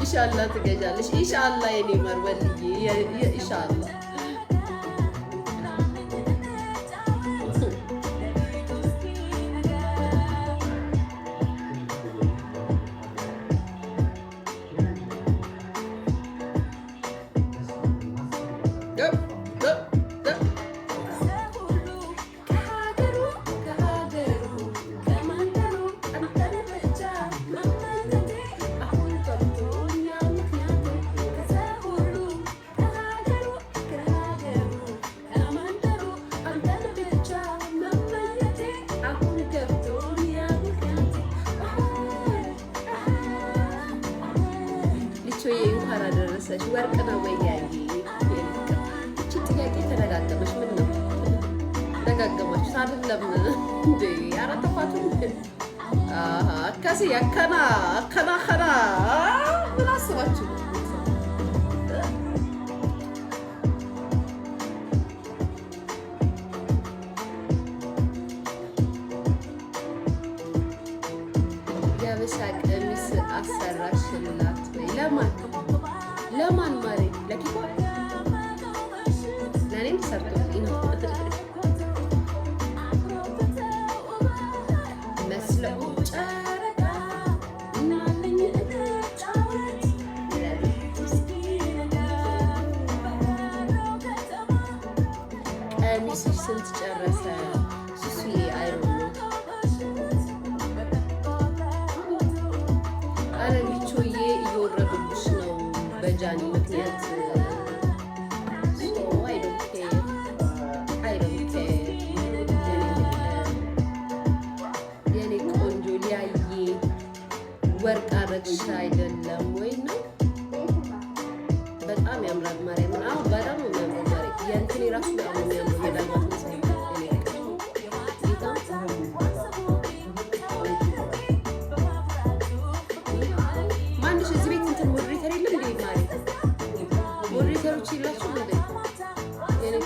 ኢንሻአላህ ትገዣለሽ። ኢንሻአላህ የኔ መርበልዬ ኢንሻአላህ እንኳን አደረሰሽ። ወርቅ ነው ወይ ያይ? እቺ ጥያቄ ተደጋገመሽ። ምን ነው ተደጋገማችሁ? አይደለም እንዴ? ኧረ ተፋቱ። አካሲ ያከና ምን አስባችሁ? የሀበሻ ቀሚስ አሰራሽላት ወይ? ለማን ማሬ? ለኪፋ ለኔም ሰርቶልኝ ነው መስለው ጨረቃ እናለኝ ጫወት ቀሚስሽ ስንት ጨረሰ? ሱሱዬ አይሮ አረ ቢቾዬ እየወረዱብሽ ነው በጃኒ ምክንያት። የኔ ቆንጆ ሊያዬ ወርቅ አረግሽ አይደለም ወይ ነው? በጣም ያምራል ማርያምን። አዎ በጣም ነው የሚያምረው ማርያም። የእንትኔ ራሱ በጣም ነው የሚያምረው። የዳልማት ማንሽ እዚህ ቤት እንትን ሞዴሬተር የለም እንዴ ማርያም? ሞዴሬተሮች የላችሁ እንዴ? የኔ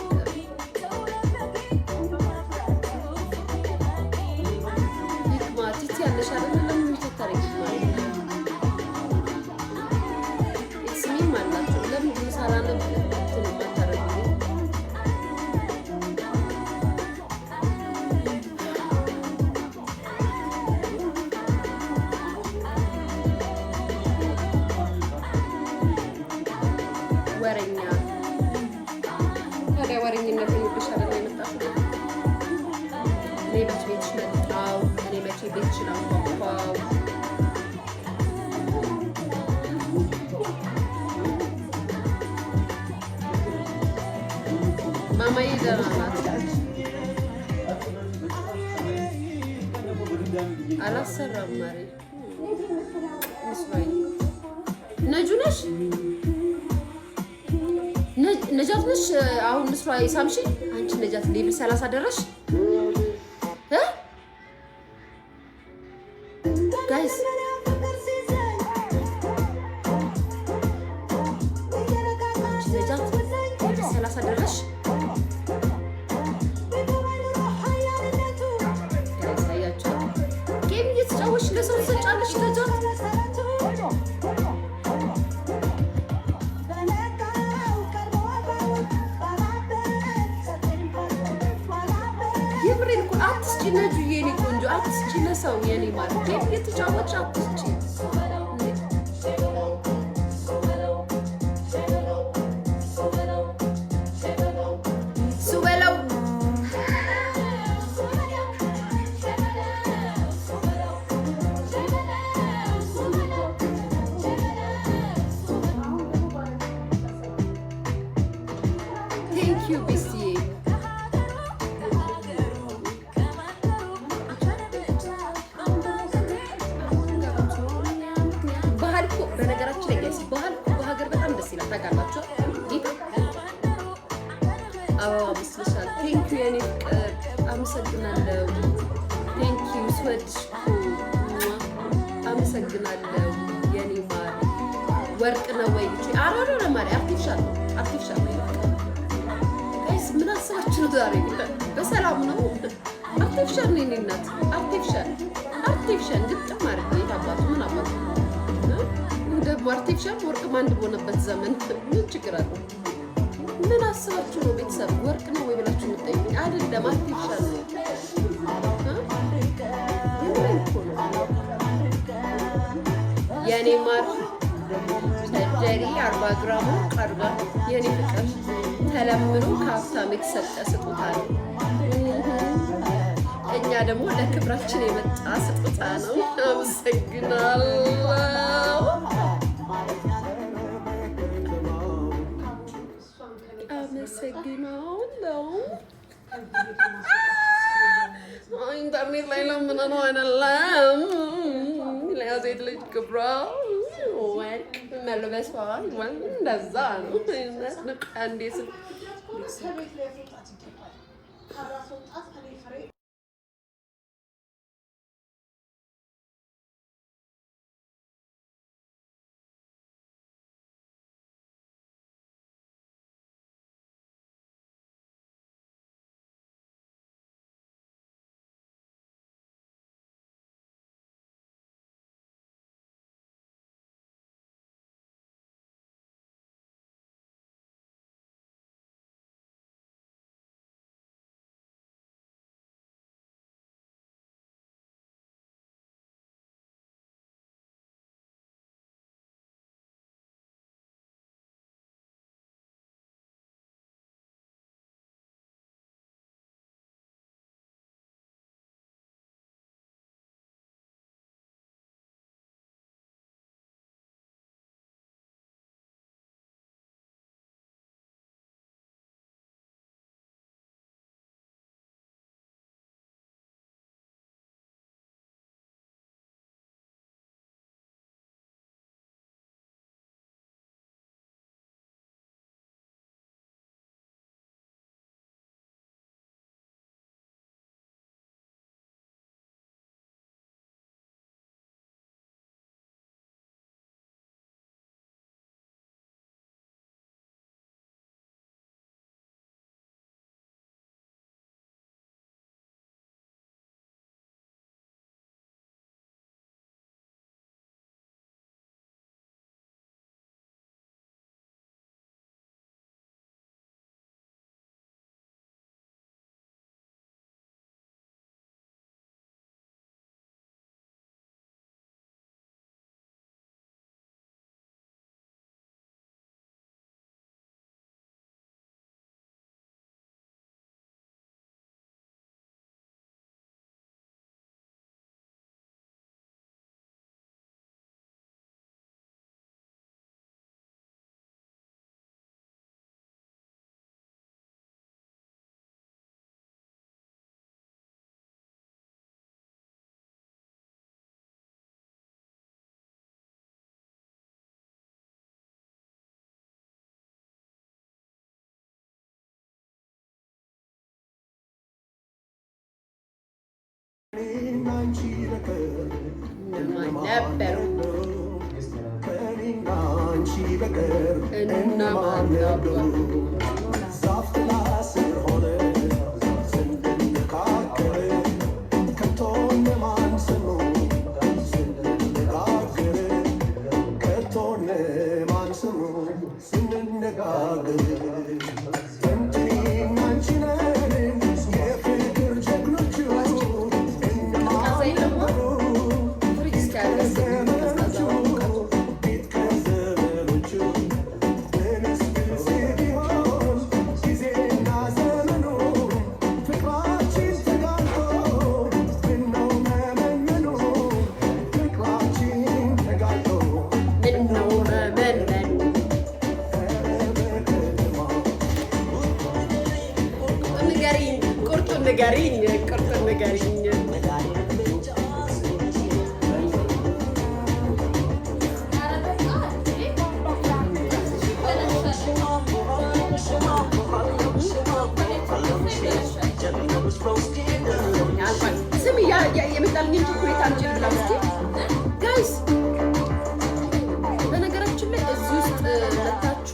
ይክማ ቲቲ ያለሽ አይደል? ለምን ምትታረቂ ማርያም? ስሚም አላችሁ ለምን ምሳራ ነው እንትን ማታረቂ? ወረኛ ታዲያ ወረኝነት ይወድሽ አይደል? የመጣሽው እኔ መቼ ቤትሽ መጣሁ? እኔ መቼ ቤትሽን አንኳኳሁ? ማማዬ ደህና ናት። አላሰራም ማሬ። ነጁ ነሽ? ነጃት ነሽ? አሁን ምስሏ ሳምሺ አንቺ ነጃት ሌብል 30 ደረሽ? ጋይስ አንቺ ነጃት ሌብል 30 ደረሽ? ያሳያችሁ ጌም እየተጫወትሽ ለሰው ትሰጫለሽ። ነጃት የምሬን እኮ አትስጪ ነጁ የኔ ቆንጆ አትስጪ ለሰው የኔ ማለት ጌም እየተጫወትሽ አትስጪ። ሱበለው ቴንክ ዩ ቢስዬ በነገራችን ላይ ጋይስ ባህል በሀገር በጣም ደስ ይላል። ታውቃላችሁ? አበባ መስለሻል። ቴንክ ዩ የኔ ፍቅር አመሰግናለሁ። ቴንክ ዩ ስወድሽ አመሰግናለሁ የኔ ማር። ወርቅ ነው ወይ? አራሮ ለማሪ አርቲፊሻል ነው ጋይስ። ምን አስባችሁ ነው ዛሬ? በሰላም ነው? አርቲፊሻል ነው የኔ እናት። አርቲፊሻል ግጥም አድርጌ የታባቱ ምን አባቱ ደግሞ አርቲፊሻል ወርቅም አንድ በሆነበት ዘመን ምን ችግር አለው? ምን አስባችሁ ነው ቤተሰብ? ወርቅ ነው ወይ ብላችሁ የምትጠይቁኝ? አይደለም፣ አርቲፊሻል ነው። የኔ ማር ሰርጀሪ 40 ግራም ቀርባ የኔ ፍቅር ተለምኖ ከሀብታም የተሰጠ ስጦታ ነው። እኛ ደግሞ ለክብራችን የመጣ ስጦታ ነው። አመሰግናለሁ። አመሰግናለሁ። ኢንተርኔት ላይ ለምን ነው አይደለም ለያዘት ልጅ ክብራ ወርቅ መልበሷ እንደዛ ነው። አንዴ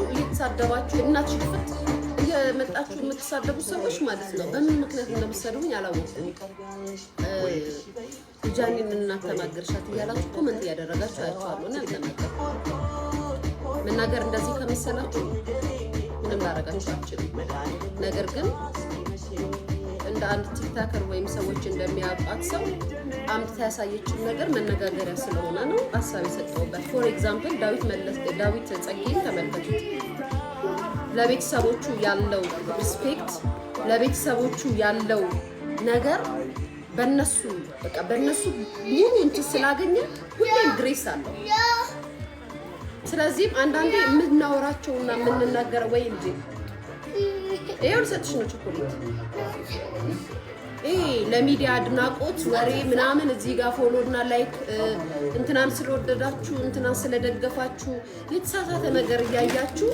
እየተሳደባችሁ እናትሽ ክፍት እየመጣችሁ የምትሳደቡ ሰዎች ማለት ነው። በምን ምክንያት እንደምትሰድቡኝ አላወኩም። ጃኒን እናት ተናገርሻት እያላችሁ ኮመንት እያደረጋችሁ አያችኋለሁ። እኔ አልተናገርኩም። ነገር እንደዚህ ከመሰላችሁ ምንም ላደርጋችሁ አልችልም። ነገር ግን እንደ አንድ ቲክታከር ወይም ሰዎች እንደሚያውቋት ሰው አምጥታ ያሳየችን ነገር መነጋገሪያ ስለሆነ ነው ሀሳብ የሰጠሁበት። ፎር ኤግዛምፕል ዳዊት ጸጌን ተመልከቱት። ለቤተሰቦቹ ያለው ሪስፔክት፣ ለቤተሰቦቹ ያለው ነገር በነሱ ሙሉ እንትን ስላገኘ ሁሌም ግሬስ አለው። ስለዚህም አንዳንዴ የምናወራቸውና የምንናገረው ወይ እንጂ ይሄው ልሰጥሽ ነው ቸኮሌት ለሚዲያ አድናቆት ወሬ ምናምን እዚህ ጋር ፎሎ እና ላይክ እንትናን ስለወደዳችሁ እንትናን ስለደገፋችሁ የተሳሳተ ነገር እያያችሁ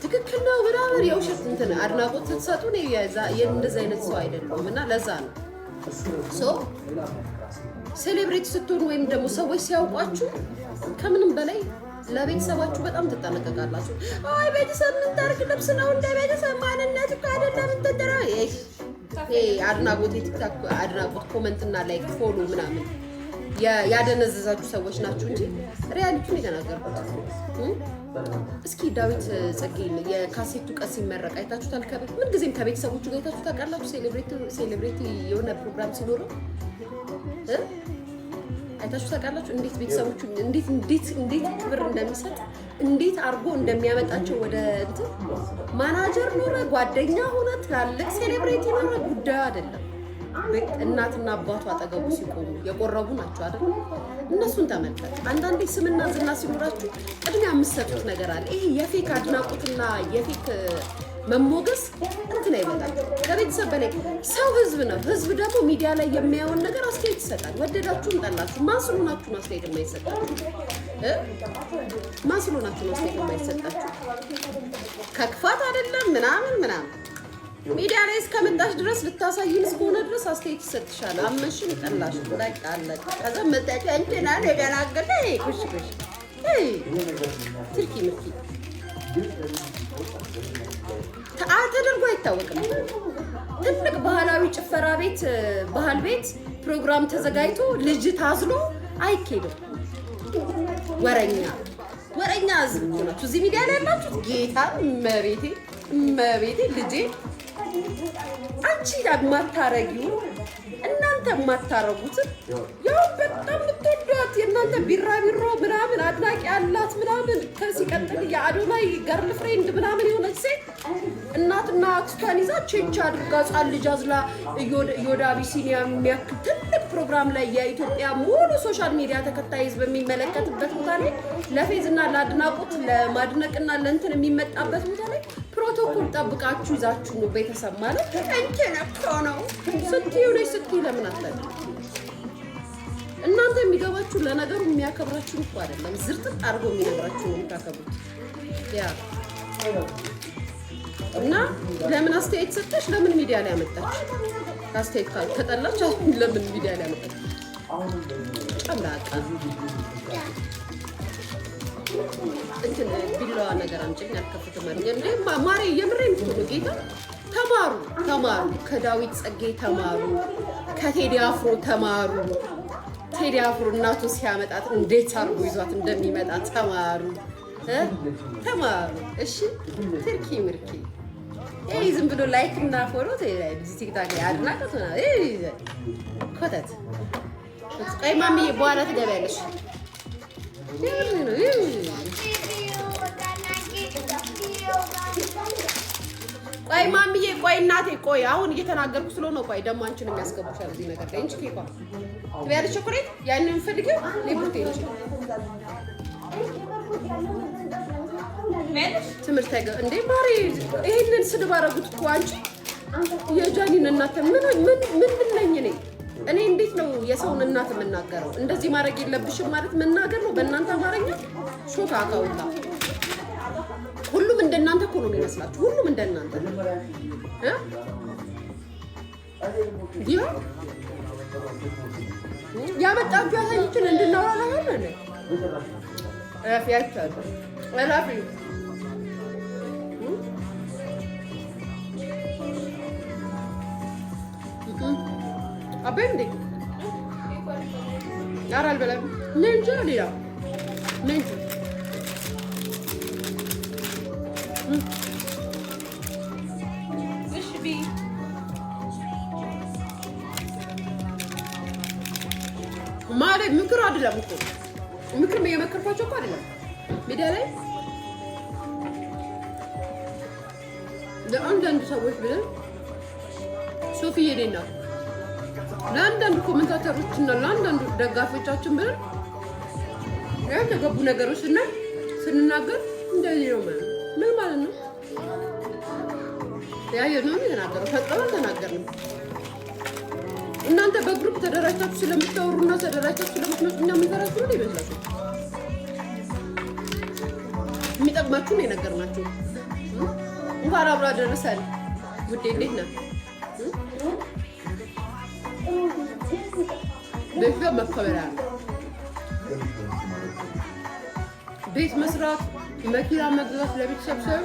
ትክክል ነው ምናምን የውሸት እንትን አድናቆት ስትሰጡ ነው እንደዚህ አይነት ሰው አይደለም። እና ለዛ ነው ሴሌብሬት ስትሆኑ ወይም ደግሞ ሰዎች ሲያውቋችሁ ከምንም በላይ ለቤተሰባችሁ በጣም ትጠነቀቃላችሁ። አይ ቤተሰብ ምን ታርክ ልብስ ነው እንደ ቤተሰብ ማንነት እኮ አይደለም እንተደራ አድናቆት የቲክታክ አድናቆት ኮሜንት እና ላይክ ፎሎ ምናምን ያደነዘዛችሁ ሰዎች ናችሁ እንጂ ሪያሊቲውን የተናገርኩት። እስኪ ዳዊት ጸጌን የካሴቱ ቀን ሲመረቅ አይታችሁታል? ምን ጊዜም ከቤተሰቦቹ ጋር አይታችሁ ታውቃላችሁ? ሴሌብሬቲ የሆነ ፕሮግራም ሲኖረው አይታችሁ ታውቃላችሁ? እንዴት ቤተሰቦቹ እንዴት ክብር እንደሚሰጥ እንዴት አድርጎ እንደሚያመጣቸው ወደ እንትን ማናጀር ኖረ ጓደኛ ሆነ ትላልቅ ሴሌብሬቲ ኖረ ጉዳዩ አይደለም። እናትና አባቱ አጠገቡ ሲቆሙ የቆረቡ ናቸው አይደል? እነሱን ተመልከት። አንዳንዴ ስምና ዝና ሲኖራችሁ ቅድሚያ የምትሰጡት ነገር አለ። ይሄ የፌክ አድናቆትና የፌክ መሞገስ እንትን አይበላል። ከቤተሰብ በላይ ሰው ህዝብ ነው። ህዝብ ደግሞ ሚዲያ ላይ የሚያየውን ነገር አስተያየት ይሰጣል። ወደዳችሁም ጠላችሁ። ማን ስለሆናችሁ ነው አስተያየት የማይሰጣችሁ? ማን ስለሆናችሁ ነው አስተያየት የማይሰጣችሁ? ከክፋት አይደለም ምናምን ሚዲያ ላይ እስከመጣሽ ድረስ ልታሳይን እስከሆነ ድረስ አስተያየት ይሰጥሻል። አመሽም ጠላሽ በቃ አለቀ። ከዛ መጣጭ እንትና ለደናገለ ኩሽ ትርኪ ምርኪ ተደርጎ አይታወቅም። ትልቅ ባህላዊ ጭፈራ ቤት ባህል ቤት ፕሮግራም ተዘጋጅቶ ልጅ ታዝሎ አይኬድም። ወረኛ ህዝብ እኮ ናችሁ እዚህ ሚዲያ ላይ ያላችሁት። ጌታ መቤቴ ልጄ አንቺ የማታረጊው እናንተ የማታረጉትን ያው በጣም የምትወዷት የእናንተ ቢራቢሮ ምናምን አድናቂ ያላት ምናምን ከሲቀጥል የአዶናይ ገርል ፍሬንድ ምናምን የሆነች ሴት እናትና አክስቷን ይዛ ቼንች አድርጋ ጻል ልጅ አዝላ ዮዳ አቢሲኒያ የሚያክል ትልቅ ፕሮግራም ላይ የኢትዮጵያ ሙሉ ሶሻል ሚዲያ ተከታይ ህዝብ በሚመለከትበት ቦታ ላይ ለፌዝና ለአድናቆት ለማድነቅና ለእንትን የሚመጣበት ቦታ ላይ ፕሮቶኮል ጠብቃችሁ ይዛችሁ ነው ቤተሰብ ማለት እንትን እኮ ነው ስትይ ለምን አታውቂ? እናንተ የሚገባችሁ ለነገሩ የሚያከብራችሁ እኮ አይደለም፣ ዝርጥጥ አድርጎ የሚነግራችሁ ነው የምታከብሩት። ያ እና ለምን አስተያየት ሰጠሽ? ለምን ሚዲያ ላይ አመጣች? አስተያየት ከጠላች ለምን ሚዲያ ላይ አመጣች? ጨምላቃ እንትን ቢላዋ ነገር አምጪኝ አልከፍትም አለኝ እንዴ ማሬ። የምሬን እኮ ነው ጌታ። ተማሩ፣ ከዳዊት ጸጌ ተማሩ፣ ከቴዲ አፍሮ ተማሩ። ቴዲ አፍሮ እናቱ ሲያመጣት እንዴት አድርጎ ይዟት እንደሚመጣ ተማሩ። እሺ ትርኪ ምርኪ ዝም ብሎ ላይክ እና ፎሎ ቲክታክ ላይ አድናቆት ኮተት። ቆይ ማሚዬ በኋላ ትገቢያለሽ። ቆይ ማሚዬ፣ ቆይ እናቴ፣ ቆይ አሁን እየተናገርኩ ስለሆነ ቆይ ደግሞ አንቺን የሚያስገቡሻል እዚህ ነገር ላይ እንጂ ኬኳ ትበያለሽ። ቸኮሌት ያንን የምፈልገው ሌቡርቴ እንጂ ትምህርት እንዴ ማሪ፣ ይሄንን ስድብ አደረጉት እኮ አንቺ የጃኒን እናት ምን ነኝ እኔ እንዴት ነው የሰውን እናት የምናገረው? እንደዚህ ማድረግ የለብሽም ማለት መናገር ነው በእናንተ አማርኛ። ሾካ አካውላ ሁሉም እንደናንተ እኮ ነው የሚመስላችሁ። ሁሉም እንደናንተ ያመጣችሁ ያሳይችን እንድናወራ ነው አይደል? አፍያቻለ አላፊ አበንዴ ያራል በለም ነንጀ ሌላ ነንጀ እሺ ቢ ማለት ምክር አይደለም እኮ ምክር እየመከርኳቸው እኮ አይደለም ሚዲያ ላይ ለአንዳንድ ሰዎች ብለን ሶፊዬ ደና ለአንዳንድ ኮሜንታተሮች እና ለአንዳንድ ደጋፊዎቻችን ብለን ያልተገቡ ነገሮች ስንናገር እንደዚህ ነው ምን ማለት ነው? ያየነው የተናገረው ፈጥረን ተናገርን። እናንተ በግሩፕ ተደራጅታችሁ ስለምታወሩና ተደራጅታችሁ ስለምትመጡ እኛ የምንፈራችሁ ነው ይመስላችሁ? የሚጠቅማችሁ ነው የነገርናችሁ። እንኳን አብራ ደረሰን ውዴ፣ እንዴት ነህ? ቤተሰብ መከበሪያ ነው። ቤት መስራት፣ መኪና መግዛት ለቤተሰብ ሰው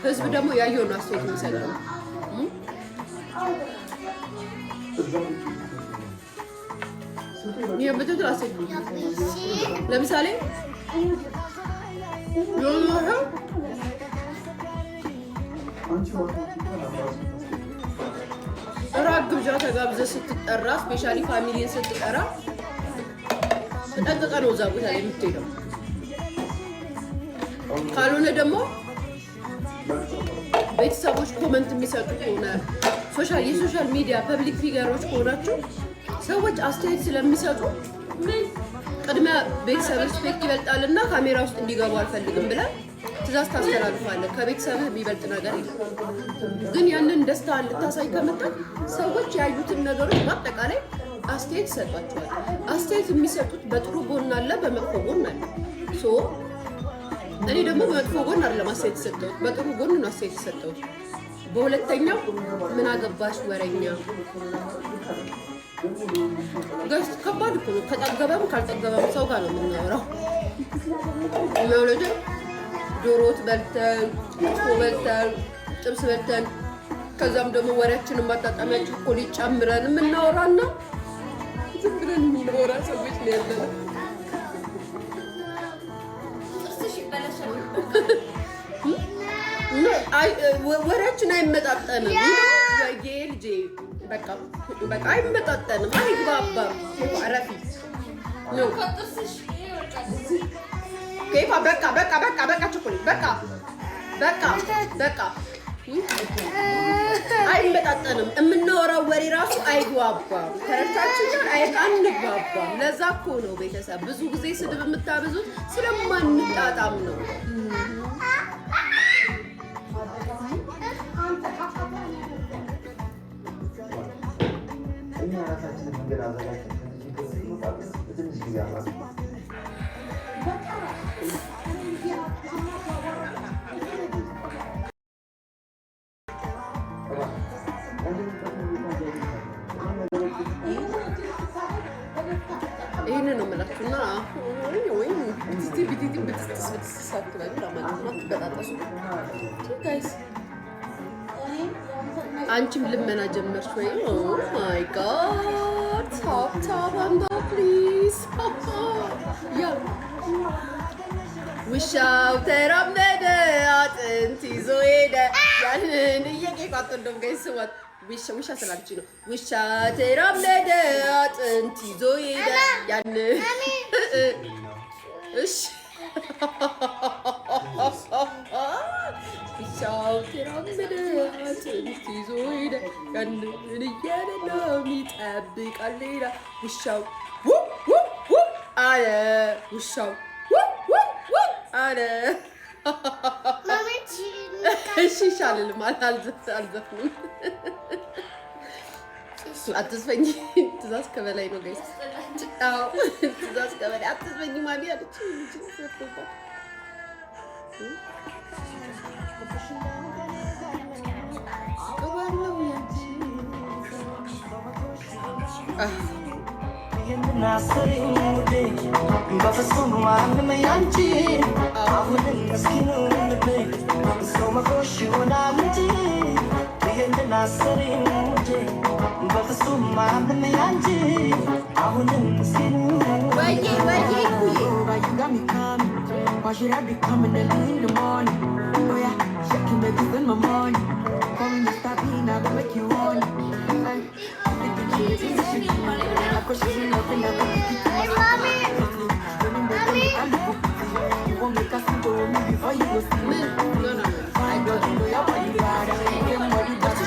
ህዝብ ደግሞ ያየውን አስተያየት የሚሰጠው የምትል አስተያየት ለምሳሌ እራት ግብዣ ተጋብዘህ ስትጠራ ስፔሻሊ ፋሚሊን ስትጠራ ተጠንቅቀህ ነው እዛ ቦታ ላይ የምትሄደው። ካልሆነ ደግሞ ቤተሰቦች ኮመንት የሚሰጡ ከሆነ የሶሻል ሚዲያ ፐብሊክ ፊገሮች ከሆናችሁ ሰዎች አስተያየት ስለሚሰጡ ቅድሚያ ቤተሰብ ሪስፔክት ይበልጣልና ካሜራ ውስጥ እንዲገቡ አልፈልግም ብለህ ትእዛዝ ታስተላልፋለህ። ከቤተሰብህ የሚበልጥ ነገር የለም። ግን ያንን ደስታ እንድታሳይ ከመጣ ሰዎች ያዩትን ነገሮች በአጠቃላይ አስተያየት ይሰጧቸዋል። አስተያየት የሚሰጡት በጥሩ ጎን አለ፣ በመጥፎ ጎን አለ። እኔ ደግሞ በመጥፎ ጎን አይደለም አስተያየት የሰጠሁት፣ በጥሩ ጎን ነው አስተያየት የሰጠሁት። በሁለተኛው ምን አገባሽ ወረኛ ገስ ከባድ እኮ ነው። ከጠገበም ካልጠገበም ሰው ጋር ነው የምናወራው። ለወለደ ዶሮት በልተን ክትፎ በልተን ጥብስ በልተን ከዛም ደግሞ ወሬያችንን ማጣጣሚያ ቾኮሌት ጨምረን የምናወራና ዝም ብለን የምናወራ ሰዎች ነው ያለነው። ወሬያችን አይመጣጠንም። ልጄ በቃ አይመጣጠንም፣ አይግባባም። አረፊ ነው ኬፋ በቃ ቾኮሌት በቃ አይመጣጠንም። የምናወራው ወሬ ራሱ አይግባባም። ተረታችን አንግባባም። ለዛ እኮ ነው ቤተሰብ ብዙ ጊዜ ስድብ የምታበዙት ስለማንጣጣም ነው። ይህንን ነው የምላችሁና ወይም ሳትበሉ ለማለት ነው። አትበጣጠሱ ጋይስ። አንቺም ልመና ጀመርሽ ወይ? ኦ ማይ ጋድ ታፕ አንዳ ፕሊዝ። ያ ውሻው ተራመደ አጥንት ይዞ ሄደ። ያንን እየቄቋጥ እንደውም ጋይስ ስዋት ውሻ ስላልች ነው። ውሻ ተራመደ አጥንት ይዞ ሄደ። ያንን እሺ ውሻው ተራመደ አጥንት ይዞ ሄደ። ያንን እያለ ነው ይጠብቃል ሌላ። ውሻው አለ ውሻው አለ። እሺ ይሻልልም አልዘፍንም። አትስፈኝ። ትእዛዝ ከበላይ ነው ጋይስ። ትእዛዝ ከበላይ አትስፈኝ ማሚ አለች። Why should I be coming early in the morning? Oh yeah, she can make you spend my money. Call me Mr. Bean, I will make you on. Of course she's nothing that will keep you you won't make us go me before you go see me. I got you know your body bad. Your body bad.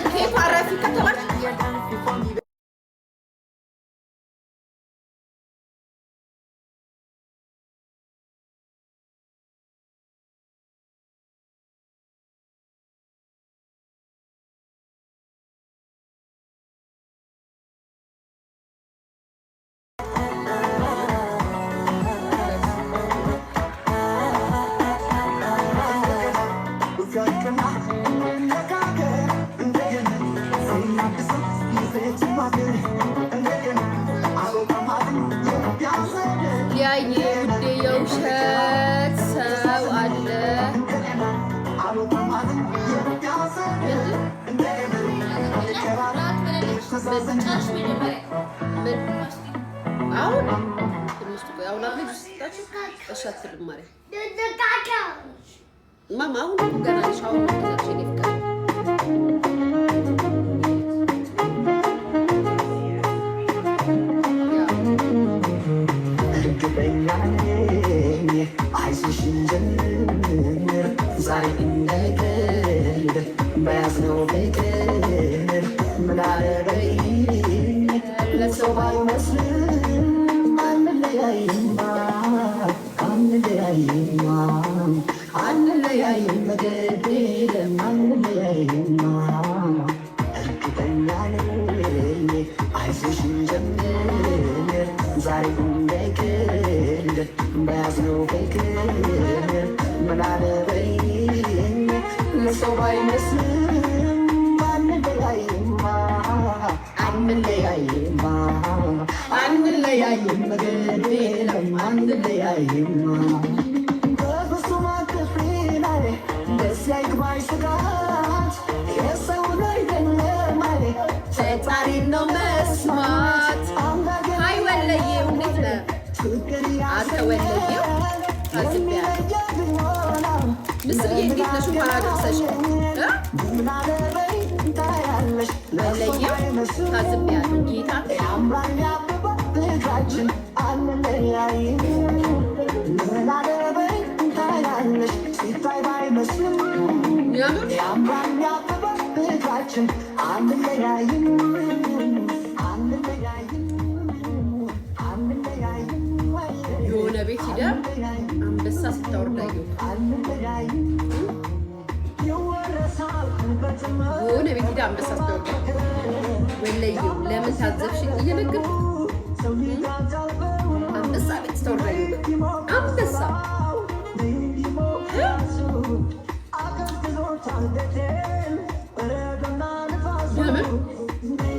Hey, Parafika, come on. ሊያየ ውዴ የውሸት ሰው አለ አሁን ማማ አሁን ገና ሻውን ተዘክሽን ይፍቃል አይሱሽን ጀምር ዛሬ እንደቀልድ በያዝነው ፍቅር ምን አደረገኝ ለሰው ባይመስልም አንለያይማ አንለያይም በግድ የለም አንለያይማ እርግጠኛ ነኝ አይዞሽን ጀምር ዛሬ እንደቀልድ በያዝነው ፍቅር ምን አደረገኝ ለሰው ባይመስልም አንለያይማ አንለያይም በግድ የለም አንለያይማ በፍጹም አትፍሪ ላይ ደስ ይግባሽ ስጋት የሰው አይደለም ፈጣሪ ነው መስማት አይ ወለየው እንዴት ነህ አንተ ወለየው አዝቢያ ምስል እንዴት ነሽ እንኳን አደረሰሽ ወለየው አዝቢያ ጌታ ልጃችን አንለያይም ምን አደረገኝ ታያለሽ ሲታይ ባይመስልም ያምራል ያበበ ልጃችን አንለያይም የሆነ ቤት ሂዳ አንበሳ ስታወርዳየው የሆነ ቤት ሂዳ አንበሳ ስታወርዳ ወለየው ለምን ታዘብሽኝ እየነገርኩ አንበሳ ቤት ስታወርዳየው አንበሳ ለምን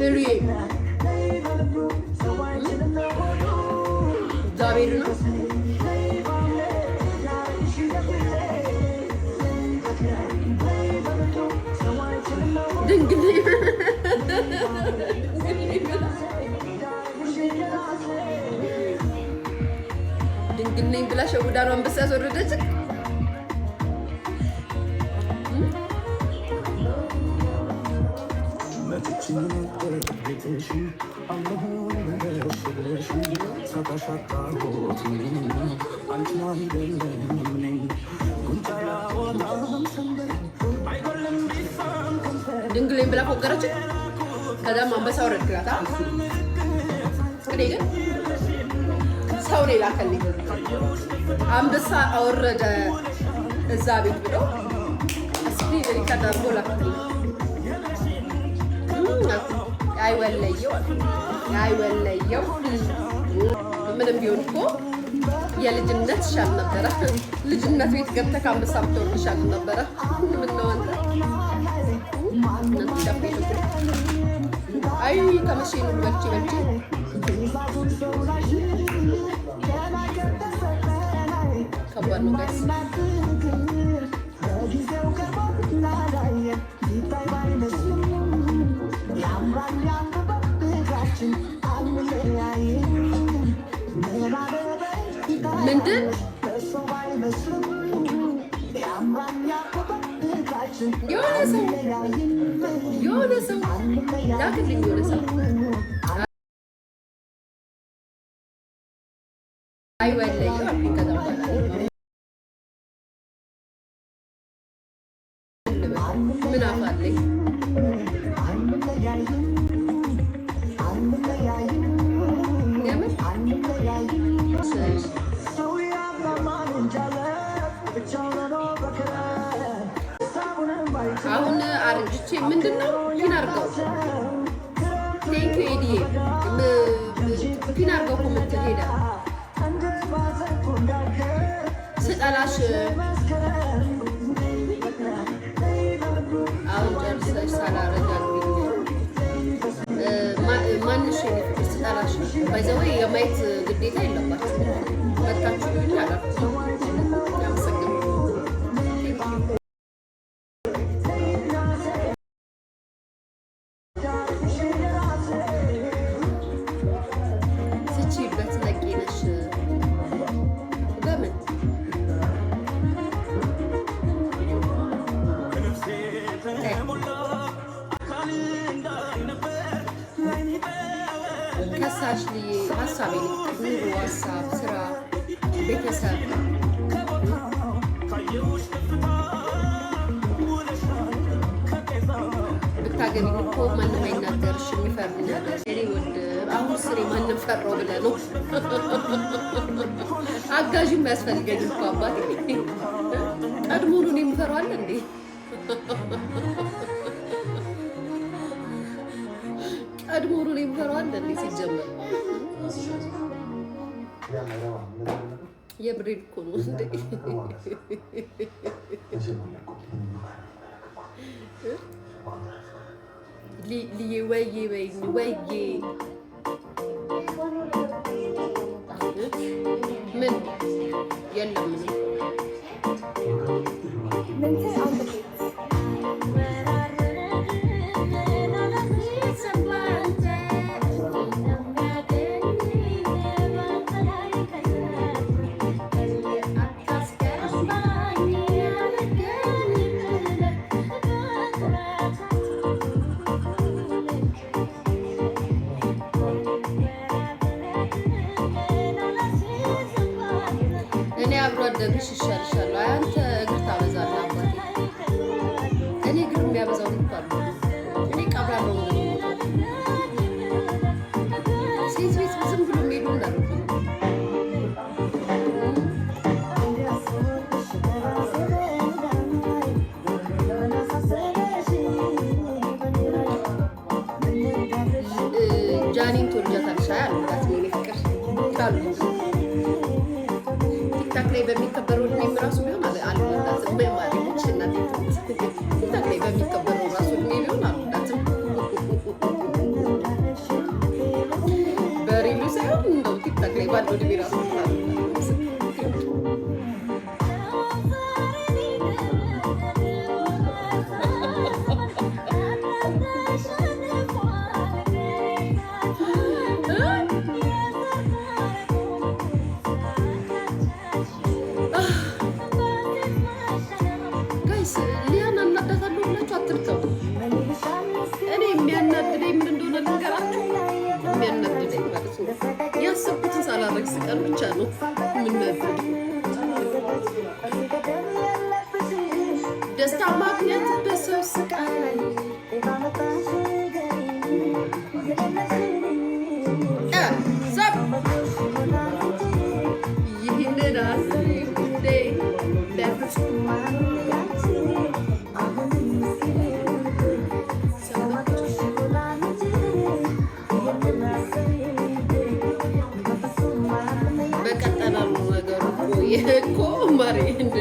ሄሉዬ እግዚአብሔር ነው ድንግል ድንግል ነኝ ብላ ሸውዳ ነው አንበሳ ያስወረደች ድንግል ነኝ ብላ ፎገረች ከዛም አንበሳ ወረድክላት እኔ ግን ሰው ሌላ ከልኝ አንበሳ አወረደ እዛ ቤት ብሎ እስኪ ሪካርድ አድርጎ ላክልኝ አይወለየው ምንም ቢሆን እኮ የልጅነት ሻል ነበረ ልጅነት ቤት ገብተህ ከአንበሳ ብትወርድ ሻል ነበረ ምነው አንተ አይ ከመቼ ነው በልቼ ከባድ ነው ጋይስ ምንድን የሆነ ሰው ላክልኝ የሆነ ሰው አይወለዩ አልኩኝ። ከዛ በኋላ ምን አፋለኝ አሁን አርጅቼ ምንድነው ፒን አርገው ቴንክ ዩ ኤዲ ፒን አርገው ኮመንት ሄዳ ስጠላሽ አሁን ጨርሰሽ ሳላረጋግጥ ማንሽ ስጠላሽ ባይዘው የማየት ግዴታ የለባችሁ መታችሁ ይላል ያመሰግናለሁ። ከሳሽ ሀሳቤ ኑሮ፣ ሀሳብ፣ ስራ፣ ቤተሰብ ብታገቢ እኮ ማንም አይናገርሽ የሚፈሩኛል። እኔ ወድ አሁን ስሬ ማንም ፈራው ብለህ ነው አጋዥም ያስፈልገኝ እኮ አባቴ ቀድሞኑ ነው የሚፈራው አለ እንዴ? ቀድሞኑ ነው የሚፈራው አለ እንዴ? ሲጀመር የብሬድ እኮ ነው እንዴ? ልዬ ወዬ በይኝ ወዬ ምን የለም አብሮ አደግሽ ይሻልሻል። አንተ እግር ታበዛለህ አባቴ። እኔ እግር የሚያበዛው ልባል እኔ ቀብራለሁ ነው ሴት ቤት ዝም ብሎ የሚሄዱ እንዳሉ ጃኒን ትወልጃታለሽ አያሉላት ኔ ፍቅር ካሉ ቲክታክ ላይ በሚከበረው እድሜም ራሱ ቢሆን አልወዳትም። ማሪሞች እና ቲክታክ ላይ በሚከበረው ራሱ እድሜ ቢሆን አልወዳትም። በሪሉ ሳይሆን እንደው ቲክታክ ላይ ባለው እድሜ ራሱ ያሰብኩትን ሳላረግ ስቀር ብቻ ነው የምናደድ። ደስታ ማግኘት በሰው ስቃይ ይህንን አስቤ በቀጠናሉ ነገሩ እኮ ማሪ እንደ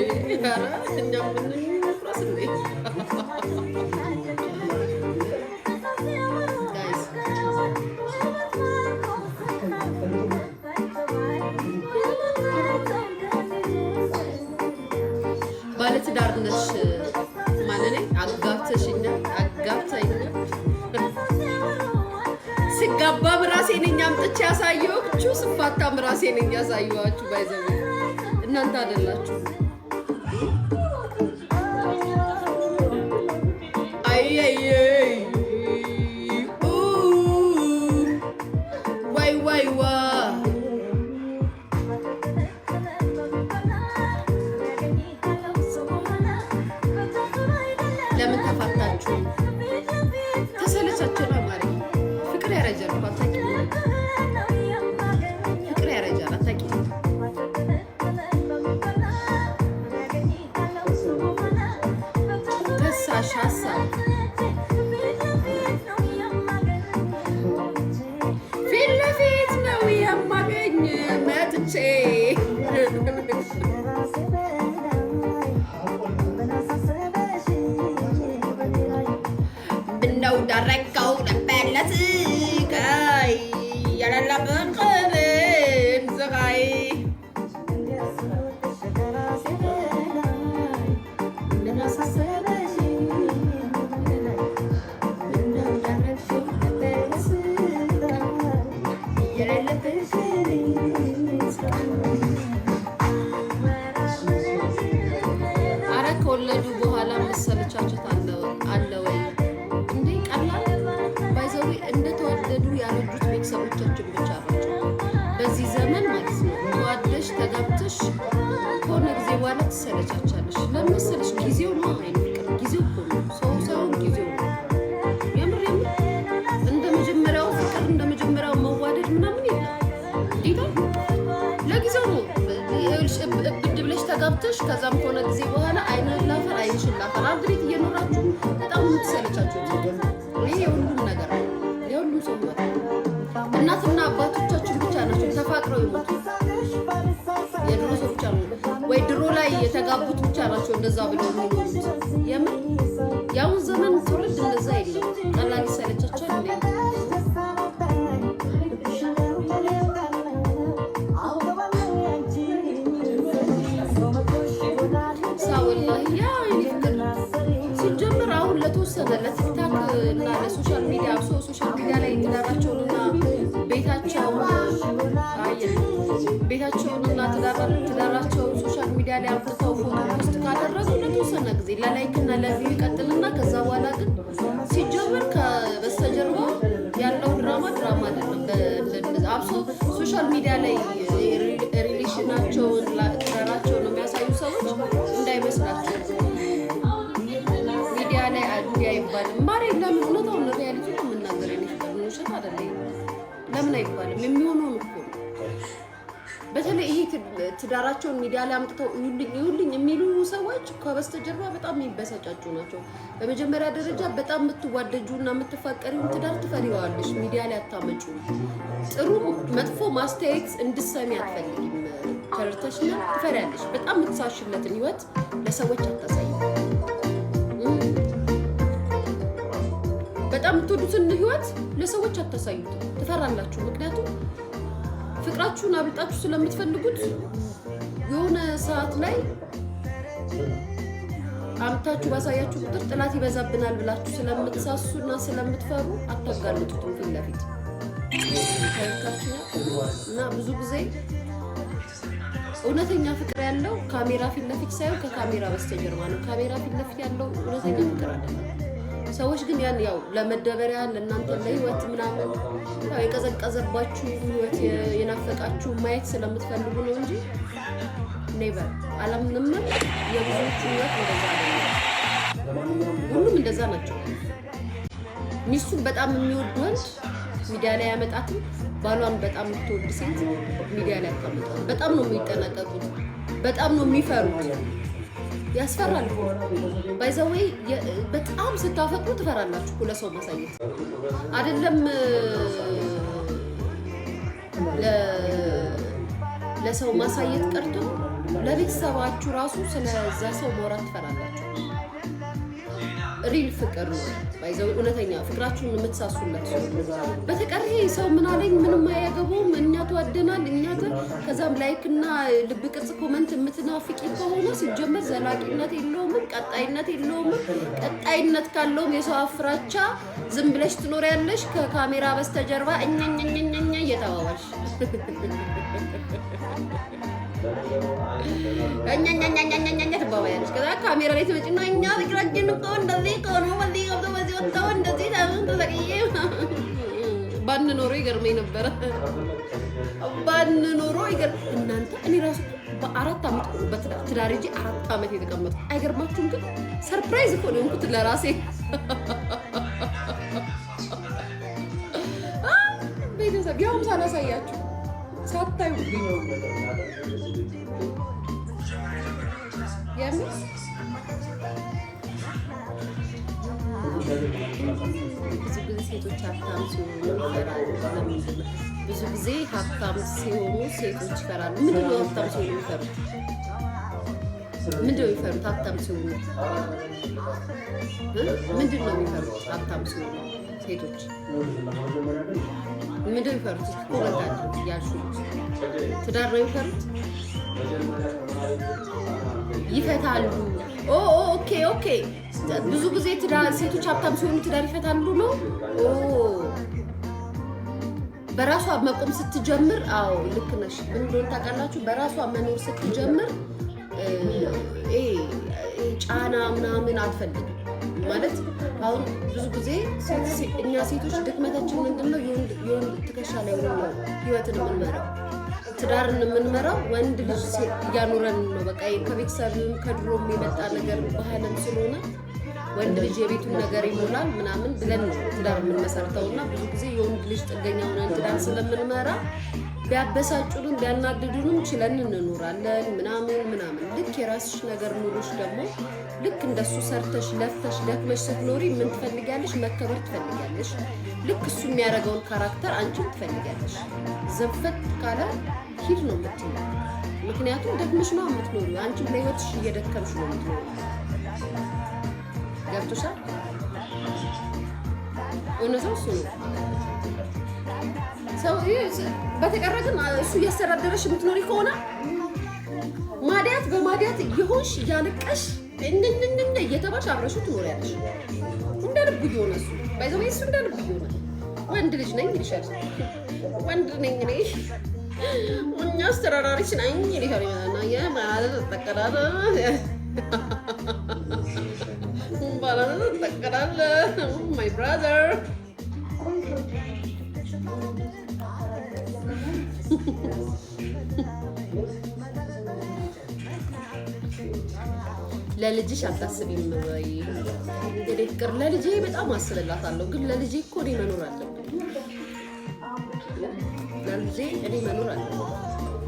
ኧረ እኛም ምንፍረስ እንዴ ባለትዳር ነሽ ማለት ነኝ። አጋብተሽኛል፣ አጋብተኛል። ስጋባም ራሴ ነኝ አምጥቼ ያሳየኋችሁ፣ ስፋታም ራሴ ነኝ ያሳየኋችሁ። ባይዘው እናንተ አይደላችሁ። አረ ከወለዱ በኋላ መሰለቻቸት አለ ወይ እንዴ? ቀላል ባይዘው እንደተወለዱ ያረጁት ቤተሰቦቻችን ብቻ ናቸው በዚህ ዘመን ማለት ነው። ተዋደሽ ተጋብተሽ ከሆነ ጊዜ በኋላ ትሰለቻቻለሽ። ለምን መሰለሽ? ጊዜው ነው አይደል? ጊዜው እኮ ነው። ሰው ሳይሆን ጊዜው ነው። የምር እንደ መጀመሪያው ፍቅር እንደ መጀመሪያው መዋደድ ምናምን የለም። ዲዳ ለጊዜው ነው። እብድ ብለሽ ተጋብተሽ ከዛም ከሆነ ጊዜ በኋላ አይነን ላፈር አይንሽን ላፈር አግሬት እየኖራችሁ በጣም የምትሰለቻችሁ። ይሄ የሁሉም ነገር ነው። የሁሉም ሰው ህይወት እናትና አባቶቻችን ብቻ ናቸው ተፋቅረው ይሞቱ። የድሮ ሰው ብቻ ነው ወይ ድሮ ላይ የተጋቡት ብቻ ናቸው እንደዛ ብለው የሚኖሩት። የምን የአሁን ዘመን ትውልድ እንደዛ የለም። ቀላል ይሰለቻቻል እንዴ? ሲጀምር አሁን ለተወሰነ ለቲክታክ እና ለሶሻል ሚዲያ ሶሻል ሚዲያ ላይ ትዳራቸውንና ቤታቸውንና ትዳራቸውን ሶሻል ሚዲያ ላይ አምጥተው ፎቶ ፖስት ካደረጉ ለተወሰነ ጊዜ ለላይክ እና ለቪው ይቀጥልና ከዛ በኋላ ግን ሲጀምር ከበስተጀርባ ያለው ድራማ አይደለም። አብሶ ሶሻል ሚዲያ ላይ ሪሌሽናቸውን ትዳራቸውን የሚያሳዩ ሰዎች እንዳይመስላቸው ሚዲያ ላይ እንዲህ አይባልም። ማሬ ለምን እውነታውን ሪያሊቲ ነው የምናገር የሚፈቀድ ውሸት አይደለም። ለምን አይባልም? የሚሆነውን እኮ ነው። በተለይ ይሄ ትዳራቸውን ሚዲያ ላይ አምጥተው ይሁልኝ የሚሉ ሰዎች ከበስተጀርባ በጣም የሚበሳጫጩ ናቸው። በመጀመሪያ ደረጃ በጣም የምትዋደጁና የምትፋቀሪውን ትዳር ትፈሪዋለሽ፣ ሚዲያ ላይ አታመጩ። ጥሩ መጥፎ ማስተያየት እንድሰሚ አትፈልጊም። ተረድተሽና ትፈሪያለሽ። በጣም የምትሳሽለትን ህይወት ለሰዎች አታሳይ። በጣም የምትወዱትን ህይወት ለሰዎች አታሳዩት፣ ትፈራላችሁ። ምክንያቱም ፍቅራችሁን አብልጣችሁ ስለምትፈልጉት የሆነ ሰዓት ላይ አምታችሁ ባሳያችሁ ቁጥር ጥላት ይበዛብናል ብላችሁ ስለምትሳሱና ስለምትፈሩ አታጋልጡትም ፊት ለፊት እና ብዙ ጊዜ እውነተኛ ፍቅር ያለው ካሜራ ፊት ለፊት ሳይሆን ከካሜራ በስተጀርባ ነው። ካሜራ ፊት ለፊት ያለው እውነተኛ ፍቅር አይደለም። ሰዎች ግን ያን ያው ለመደበሪያ ለእናንተ ለህይወት ምናምን ያው የቀዘቀዘባችሁ ህይወት የናፈቃችሁ ማየት ስለምትፈልጉ ነው እንጂ ኔቨር አላምንም። የብዙዎቹ ህይወት እንደዛ አይደለም። ሁሉም እንደዛ ናቸው። ሚስቱን በጣም የሚወድ ወንድ ሚዲያ ላይ ያመጣትም፣ ባሏን በጣም የምትወድ ሴት ሚዲያ ላይ ያመጣት። በጣም ነው የሚጠነቀቁት፣ በጣም ነው የሚፈሩት። ያስፈራል። ባይዘዌይ በጣም ስታፈቅሩ ትፈራላችሁ። ለሰው ማሳየት አይደለም ለሰው ማሳየት ቀርቶ ለቤተሰባችሁ ራሱ ስለዛ ሰው ማውራት ትፈራላችሁ። ሪል ፍቅር ነው ባይዘው እውነተኛ ፍቅራችሁን የምትሳሱለት ሰው። በተቀረ ሰው ምን አለኝ ምንም አያገባውም፣ እኛ ተዋደናል፣ ከዛም ላይክ እና ልብ ቅርጽ ኮመንት የምትናፍቂ ከሆነ ሲጀመር ዘላቂነት የለውም፣ ቀጣይነት የለውም። ቀጣይነት ካለውም የሰው አፍራቻ ዝም ብለሽ ትኖሪያለሽ ከካሜራ በስተጀርባ እኛኛኛኛ እየተባባልሽ እኛኛኛኛኛ ትባባያለሽ። ከዛ ካሜራ ላይ ትመጪና እኛ ፍቅራችን እኮ እንደዚህ ከሆነ በዚህ ገብቶ በዚህ ወጣው እንደዚህ ተዘቅዬ ባንኖሮ ይገርመኝ ነበረ። ባንኖሮ እናንተ እኔ ራሱ በ4 ዓመት በትዳር እንጂ 4 ዓመት የተቀመጥኩ አይገርማችሁም? ግን ሰርፕራይዝ እኮ ነው እንኩት ለራሴ ቤተሰብ ያውም ሳላሳያችሁ ሳታዩ የምር ብዙ ጊዜ ሴቶች ሀብታም ሲሆኑ ይፈራሉ። ብዙ ጊዜ ሀብታም ሲሆኑ ሴቶች ይፈራሉ። ምንድን ነው ሀብታም ሲሆኑ የሚፈሩት? ምንድን ነው የሚፈሩት? ሀብታም ሲሆኑ ምንድን ነው የሚፈሩት? ሀብታም ሲሆኑ ሴቶች ምንድን ነው የሚፈሩት? ኮመንት ያልሹ ትዳር ነው የሚፈሩት? ይፈታሉ። ኦኬ ብዙ ጊዜ ትዳር ሴቶች ሀብታም ሲሆኑ ትዳር ይፈታሉ ነው። በራሷ መቆም ስትጀምር አዎ ልክ ነሽ። ምን እንደሆነ ታውቃላችሁ? በራሷ መኖር ስትጀምር ጫና ምናምን አትፈልግም ማለት። አሁን ብዙ ጊዜ እኛ ሴቶች ድክመታችን ምንድነው? የወንድ ትከሻ ላይ ሆኖ ህይወትን የምንመራው ትዳርን የምንመራው ወንድ ልጅ እያኖረን ነው። በቃ ከቤተሰብም ከድሮም የመጣ ነገር ባህልም ስለሆነ ወንድ ልጅ የቤቱን ነገር ይሞላል ምናምን ብለን ነው ትዳር የምንመሰርተው እና ብዙ ጊዜ የወንድ ልጅ ጥገኛ ሆነን ትዳር ስለምንመራ ቢያበሳጩንም ቢያናድዱንም ችለን እንኖራለን ምናምን። ልክ የራስሽ ነገር ኑሮሽ ደግሞ ልክ እንደሱ ሰርተሽ ለፍተሽ ደክመሽ ስትኖሪ ምን ትፈልጊያለሽ? መከበር ትፈልጊያለሽ። ልክ እሱ የሚያደርገውን ካራክተር አንቺም ትፈልጊያለሽ። ዘንፈት ካለ ሂድ ነው የምትይው። ምክንያቱም ደክመሽ ነው የምትኖሪው። አንቺም ለህይወትሽ እየደከምሽ ነው የምትኖሪው። ገብቶሻል? እውነታው እሱ ነው። ሰው በተቀረ ግን እሱ እያስተዳደረሽ የምትኖሪ ከሆነ ማዲያት በማዲያት እየሆንሽ እያለቀሽ እንንንንን እየተባሽ አብረሽው ትኖሪያለሽ። እንደ ልብ እየሆነ እሱ ባይዘው እሱ እንደ ልብ እየሆነ ወንድ ልጅ ነኝ ይልሻል። ወንድ ነኝ እኔ እኛ አስተዳዳሪሽ ነኝ ይልሻል። እና የማለት ተቀራረ my brother ለልጅሽ አታስቢም ወይ? እንግዲህ ፍቅር ለልጄ በጣም አስብላታለሁ፣ ግን ለልጄ እኮ እኔ መኖር አለብኝ። ለልጄ እኔ መኖር አለብኝ።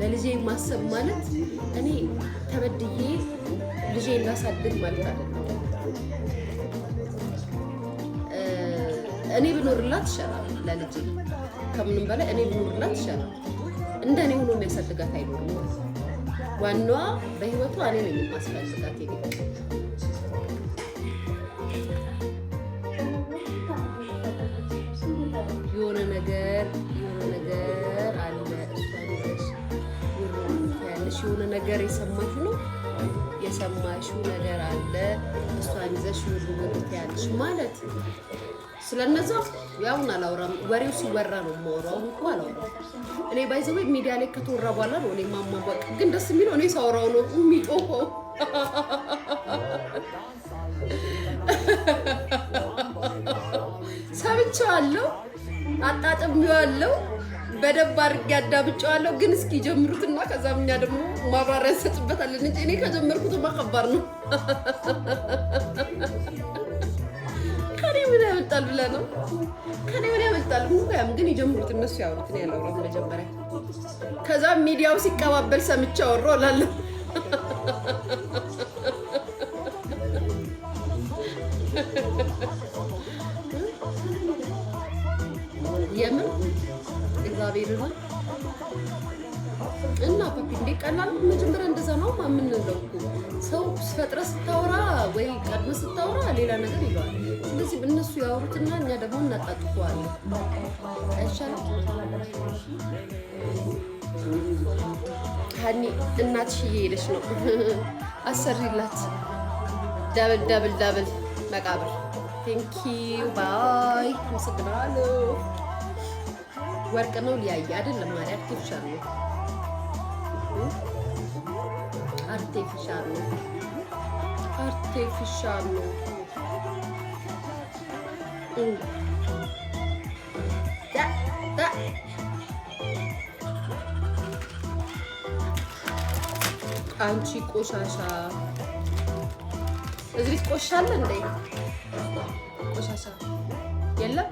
ለልጄ ማሰብ ማለት እኔ ተበድዬ ልጄ እንዳሳድግ ማለት አይደለም። እኔ ብኖርላት ይሻላል ለልጄ፣ ከምንም በላይ እኔ ብኖርላት ይሻላል። እንደኔ ሆኖ የሚያሳድጋት አይኖርም። ዋናዋ በህይወቷ እኔ ነኝ የማስፈልጋት። የሆነ ነገር አለ እሷን ይዘሽ ያለሽ የሆነ ነገር የሰማሽው ነገር አለ እሷን ይዘሽ ያለሽ ማለት ስለነዛ ያውን አላወራም። ወሬው ሲወራ ነው የማወራው እንኳን አላወራም። እኔ ባይዘው ሚዲያ ላይ ከተወራ በኋላ ነው እኔ ማማወቅ። ግን ደስ የሚለው እኔ ሳወራው ነው የሚጮኸው። ሰምቼዋለሁ፣ አጣጥሜዋለሁ፣ በደንብ አድርጌ አዳምጬዋለሁ። ግን እስኪ ጀምሩትና ከዛ እኛ ደግሞ ማብራሪያ እንሰጥበታለን እንጂ እኔ ከጀመርኩትማ ከባድ ነው። ከኔ ምን ያመጣል ብለህ ነው? ከኔ ምን ያመጣል? ሙያም ግን ይጀምሩት እነሱ ያወሩት ነው ያለው መጀመሪያ። ከዛ ሚዲያው ሲቀባበል ሰምቼ አወራሁ እላለሁ። የምን እግዚአብሔር ነው እና ፓፒ እንደ ቀላል መጀመሪያ እንደዛ ነው የምንለው እኮ ሰው ፈጥረህ ስታወራ ወይ ቀድመህ ስታወራ ሌላ ነገር ይለዋል። ስለዚህ እነሱ ያወሩትና እኛ ደግሞ እናጣጥፈዋለን። አይሻልም? ሀኒ እናትሽ እየሄደች ነው። አሰሪላት ዳብል መቃብር። ቴንኪዩ ባይ። አመሰግናለሁ። ወርቅ ነው ሊያየ አይደለም ማሪ አርቲፊሻል ነው። አርቲፊሻል ነው። አንቺ ቆሻሻ እዚህ ቤት ቆሻሻ አለ እንዴ? ቆሻሻ የለም።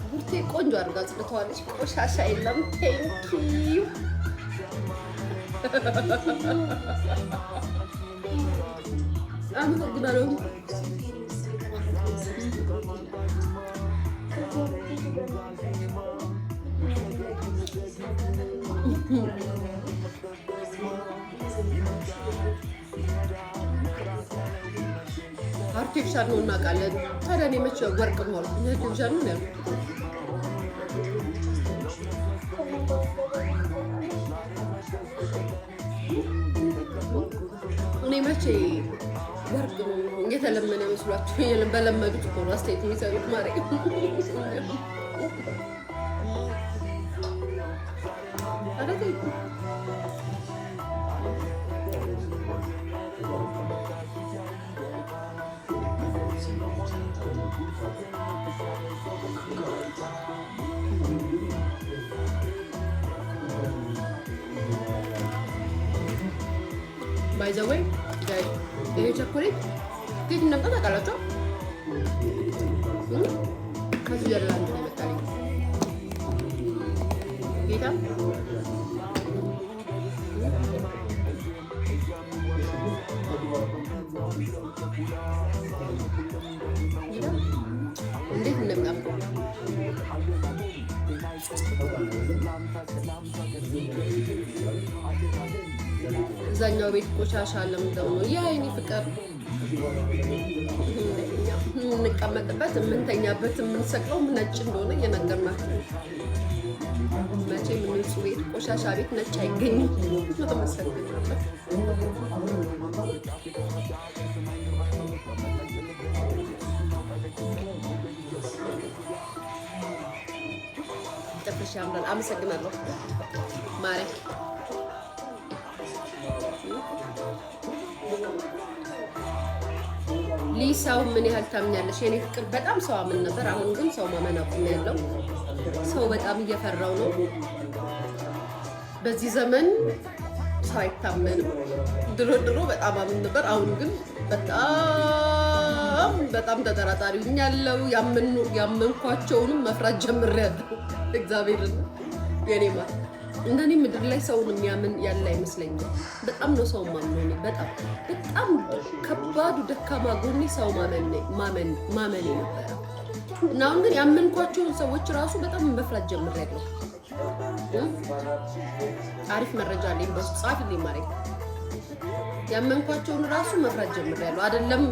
ቡርቴ ቆንጆ አድርጋ ጽድተዋለች። ቆሻሻ የለም። ቴንኪዩ አመሰግናለሁ። አርቲፊሻል ነው እናውቃለን። ታዲያ እኔ መቼ ወርቅ ነው አልኩኝ? አርቲፊሻል ነው ያልኩት። እኔ መቼ ወርቅ ነው የተለመነ መስሏችሁ? በለመዱት እኮ ነው አስተያየት የሚሰሩት ማለት By the way, guys, ይሄ ቸኮሌት ከየት እንደመጣ ታውቃላችሁ? ከስዊዘርላንድ ነው የመጣልኝ። ጌታ እንዴት እንደሚጣፍጥ እዛኛው ቤት ቆሻሻ ለምደው ነው ያ የኔ ፍቅር የምንቀመጥበት የምንተኛበት የምንሰቅለው ነጭ እንደሆነ እየነገርናችሁ መቼም ንጹህ ቤት ቆሻሻ ቤት ነጭ አይገኝም። ተመሰግናለሁ። ጥፍሽ ያምራል። አመሰግናለሁ ማሬ። ሊሳው ምን ያህል ታምኛለሽ? የኔ ፍቅር በጣም ሰው አምን ነበር። አሁን ግን ሰው ማመን አቁሜያለሁ። ሰው በጣም እየፈራው ነው። በዚህ ዘመን ሰው አይታመንም። ድሮ በጣም አምን ነበር። አሁን ግን በጣም ተጠራጣሪ ሆኛለሁ። ያመንኳቸውንም መፍራት ጀምሬያለሁ። እግዚአብሔርን የኔ ማለት እንደኔ ምድር ላይ ሰውን የሚያምን ያለ አይመስለኝም። በጣም ነው ሰው ማመን በጣም ከባዱ ደካማ ጎኔ ሰው ማመን ነበረ እና አሁን ግን ያመንኳቸውን ሰዎች ራሱ በጣም መፍራት ጀምሬያለሁ። አሪፍ መረጃ አለኝ በውስጥ ጻፍልኝ ማለት ያመንኳቸውን ራሱ መፍራት ጀምሬያለሁ። አይደለም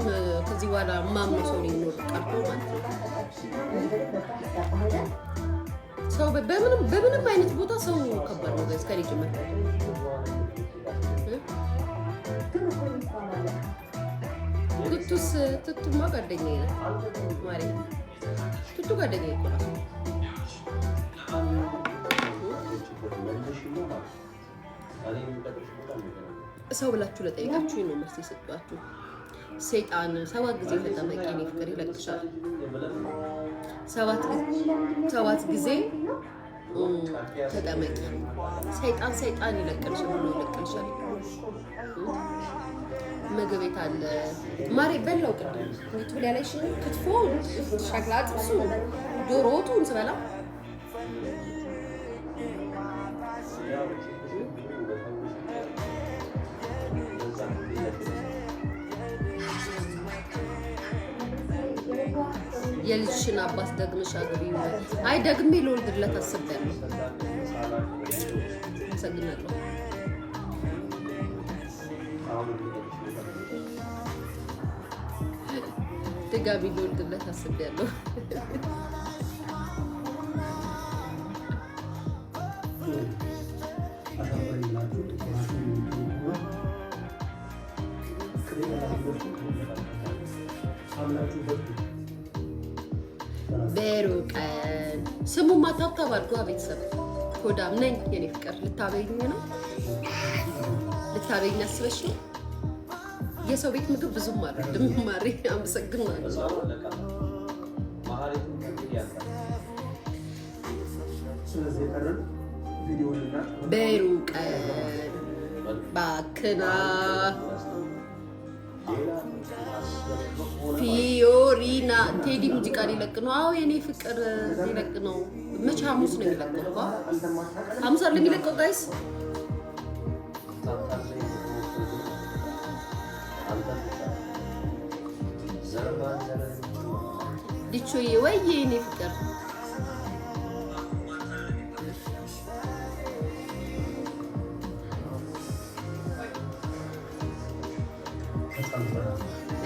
ከዚህ በኋላ ማምነው ሰው ሊኖር ቀርቶ ማለት ነው። ሰው በምንም አይነት ቦታ ሰው ከባድ ነው። ጋይስ ከኔ ጀምሮ ትቱማ ጓደኛዬ ነው ማለት ትቱ ጓደኛዬ እኮ ነው። ሰው ብላችሁ ለጠይቃችሁ ነው መልስ የሰጧችሁ። ሰይጣን 7 ጊዜ ተጠመቂ የኔ ፍቅር ይለቅሻል። 7 ጊዜ ተጠመቂ ሰይጣን ይለቅልሻል ብሎ ይለቅልሻል። ምግብ ቤት አለ ማሬ በላው ቅድም ዩቲዩብ ላይ ክትፎ ሸክላ ጥብሱ ዶሮ ወጡን ስበላ የልጅሽን አባት ደግመሽ አግቢ። አይ ደግሜ ልወልድለት አስቤያለሁ። አመሰግናለሁ። ድጋሚ ልወልድለት አስቤያለሁ። በሩቀን ስሙማ ታብታብ አድርጓ ቤተሰብ ኮዳም ነኝ የኔ ፍቅር። ልታበይኝ ነው? ልታበይኝ አስበሽ ነው? የሰው ቤት ምግብ ብዙም አልወድም ማሬ። አመሰግናለሁ። በሩቀን ባክና ፊዮሪና ቴዲ ሙዚቃ ሊለቅ ነው። አዎ የኔ ፍቅር ሊለቅ ነው። መቼ? ሐሙስ ነው የሚለቀው። ሐሙስ አይደል የሚለቀው ጋይስ? ዲቾዬ ወይ የኔ ፍቅር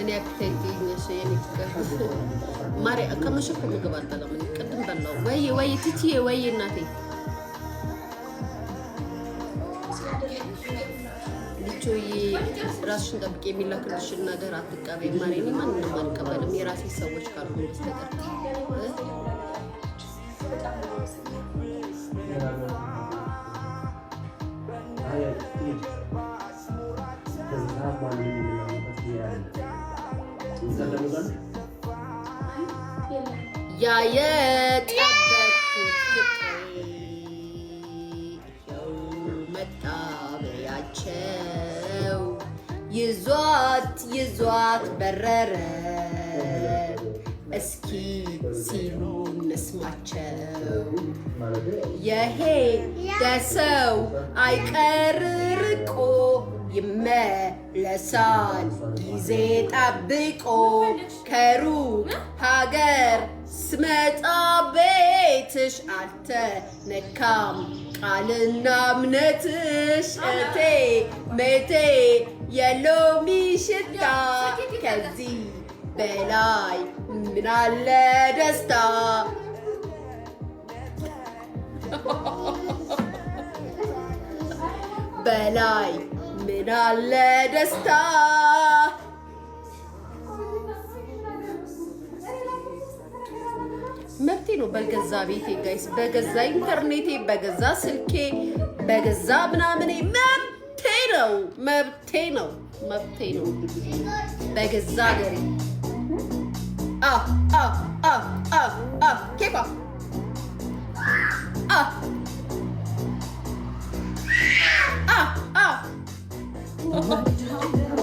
እኔ አፕታይቲኝሽ የኔ ፍቅር ማሪ ከመሸኩ ምግብ አልበላም። ቅድም በላው። ወይ ትቲዬ ወይ እናቴ ዲቾዬ ራስሽን ጠብቂ። የሚላክልሽን ነገር አትቀበይ ማሪ። እኔ ማንንም አልቀበልም የራሴ ሰዎች ካልሆኑ በስተቀር ያ የጠበቅኩት ፍቅሬ ይኸው መጣ በያቸው ይዟት በረረ እስኪ ሲሉ እንስማቸው የሄደ ሰው አይቀር ርቆ ይመለሳል ጊዜ ጠብቆ ከሩቅ ሀገር ስመጣ ቤትሽ አልተነካም ቃልና እምነትሽ እቴ ሜቴ የሎሚ ሽታ ከዚህ በላይ ምን አለ ደስታ በላይ ምን አለ ደስታ መብቴ ነው በገዛ ቤቴ ጋይስ በገዛ ኢንተርኔቴ በገዛ ስልኬ በገዛ ምናምኔ መብቴ ነው በገዛ ሀገሬ ኬኳ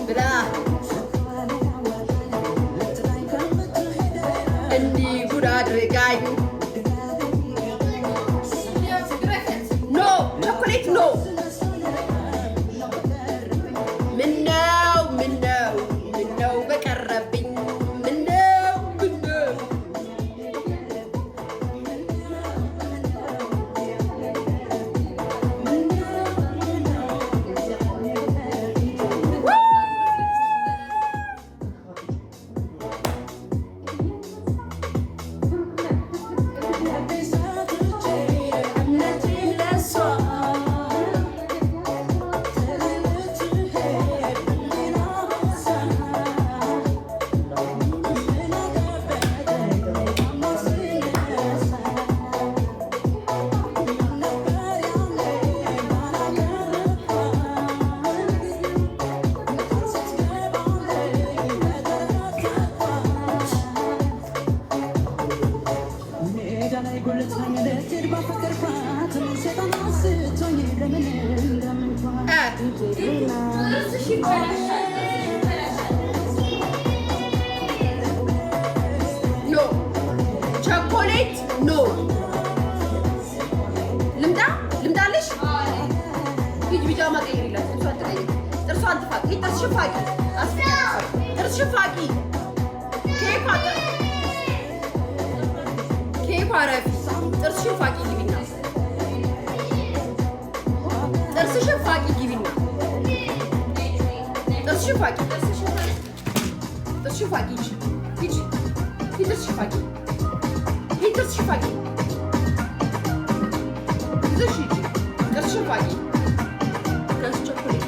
ብላ እንዲህ ጉድ አድርጋኝ ኖ ቾኮሌት ኖ ምነው በቀረብኝ ኖ ቾኮሌት ኖ ልምዳለሽ ሂጅ ቢጃማ ቀይሪላት ጥርሷን ትፋቂ ጥርስ ሽፋቂ ኬኳ ረፊ ጥርስ ሽፋቂ ግቢና ጥርስ ሽፋቂ ግቢና ጥርስ ሽፋቂ ሂጂ ጥርስ ሽፋቂ ጥርስ ሽፋቂ ይዘሽ ሂጂ ጥርስ ሽፋቂ ከዚህ ቾኮሌት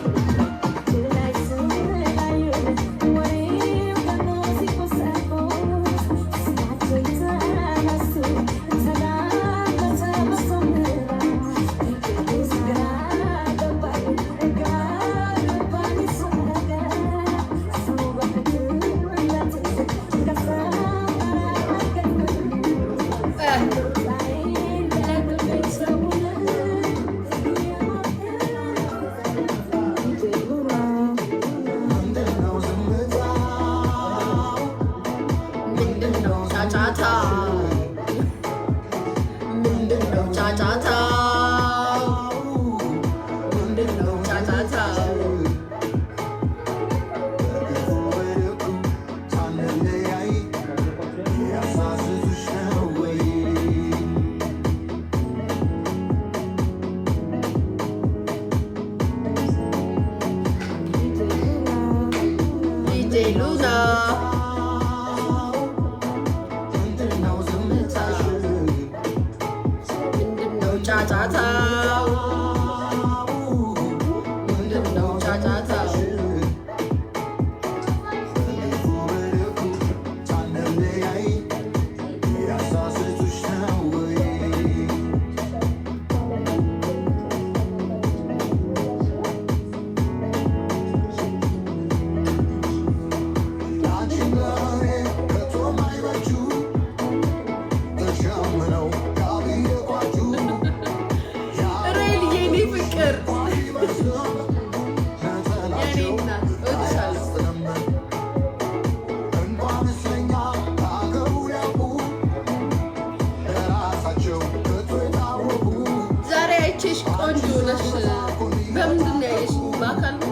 በአካል ነው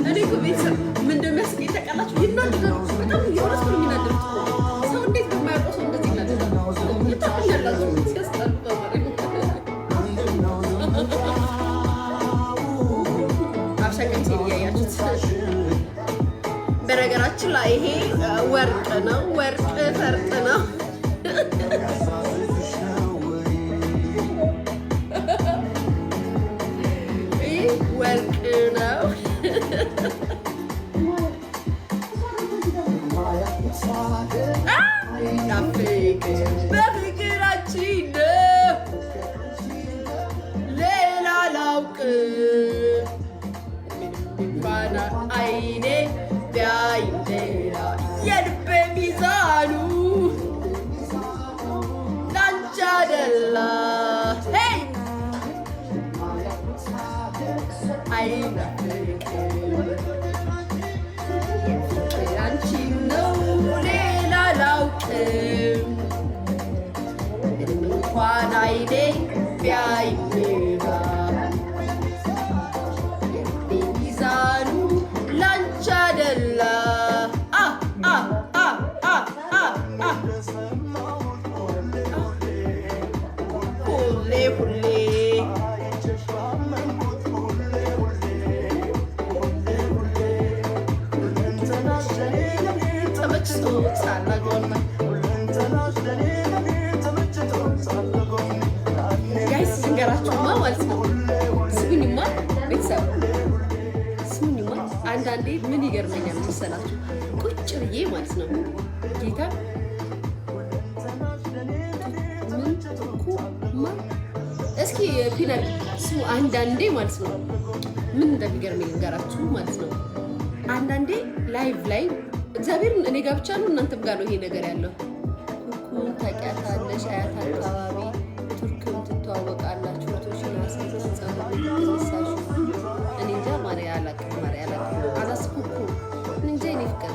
እኔ እኮ ቤተሰብ ምን እንደሚያስገኝ ታውቃላችሁ? ይናደዳሉ። በጣም የሆነስ ነው የሚናደዱት። ሰው እንዴት በማያውቀው ሰው እንደዚህ ይናደዳል? ልታቁኛላችሁ ሲያስጠሉ አብሻቀምሴ እያያችሁት። በነገራችን ላይ ይሄ ወርቅ ነው፣ ወርቅ ፈርጥ ነው። ወርቅ ነው። በፍቅራችን ሌላ ላውቅም ባና አይኔ ቢያይ ሌላ የልቤ ሚዛኑ ላንቺ አይደለ አንቺ ነው ሌላ ላውቅም እንኳን አይኔ ቢያይ ሌላ ሚዛኑ ላንቺ አይደለ ሁሌ ሁሌ ጋይስ ስንገራችሁማ ማለት ነው። ስሙኝማ ቤተሰብ ስሙኝማ፣ አንዳንዴ ምን ይገርመኛል መሰላችሁ? ቁጭ ብዬ ማለት ነው ጌታ እስኪ ፒነር ስሙ። አንዳንዴ ማለት ነው ምን እንደሚገርመኝ ልንገራችሁ ማለት ነው። አንዳንዴ ላይቭ ላይ እግዚአብሔርን እኔ ጋር ብቻ ነው እናንተም ጋር ነው ይሄ ነገር ያለው። ኩኩን ታውቂያታለሽ? አያት አካባቢ ቱርክም ትተዋወቃላችሁ። ቶሽን አስገዛው ተነሳሽ። እኔ እንጃ ማርያ አላውቅም፣ ማርያ አላውቅም። አላስኩኩ እንጃ እኔ ፍቅር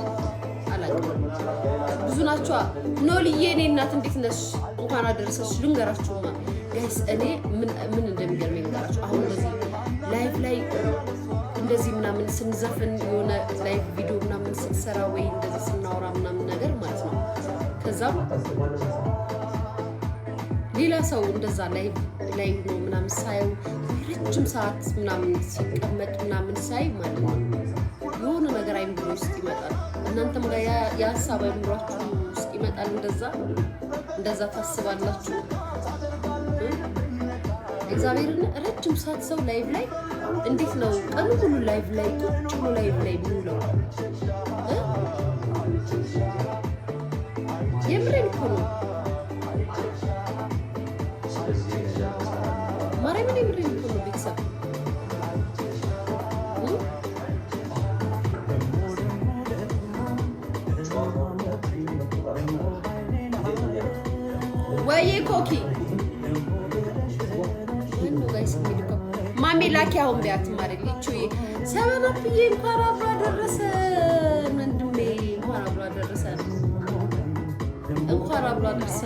አላውቅም። ብዙ ናቸዋ። ኖልዬ እኔ እናት እንዴት ነሽ? እንኳን አደረሰሽ። ልንገራችሁማ ጋይስ እኔ ምን እንደሚገርመኝ ልንገራችሁ። አሁን እንደዚህ ላይቭ ላይ እንደዚህ ምናምን ስንዘፍን የሆነ ላይቭ ቪዲዮ ምናምን ስንሰራ ወይ እንደዚህ ስናወራ ምናምን ነገር ማለት ነው። ከዛም ሌላ ሰው እንደዛ ላይቭ ላይ ነው ምናምን ሳየው ረጅም ሰዓት ምናምን ሲቀመጥ ምናምን ሳይ ማለት ነው የሆነ ነገር አይምሮ ውስጥ ይመጣል። እናንተም ጋር የሀሳብ አይምሯችሁ ውስጥ ይመጣል። እንደዛ ታስባላችሁ። እግዚአብሔርን ረጅም ሰዓት ሰው ላይቭ ላይ እንዴት ነው ቀኑ ሁሉ ላይቭ ላይ ቁጭ ብሎ ላይቭ ላይ የሚውለው? የምሬን እኮ ነው ማርያምን፣ የምሬን እኮ ነው ቤተሰብ። ወይዬ ኮኪ ማሜ ላኪ አሁን ቢያት ማረግ እቺ ሰበናፍዬ እንኳን አብሮ አደረሰ። ወንድሜ እንኳን አብሮ አደረሰ፣ እንኳን አብሮ አደረሰ።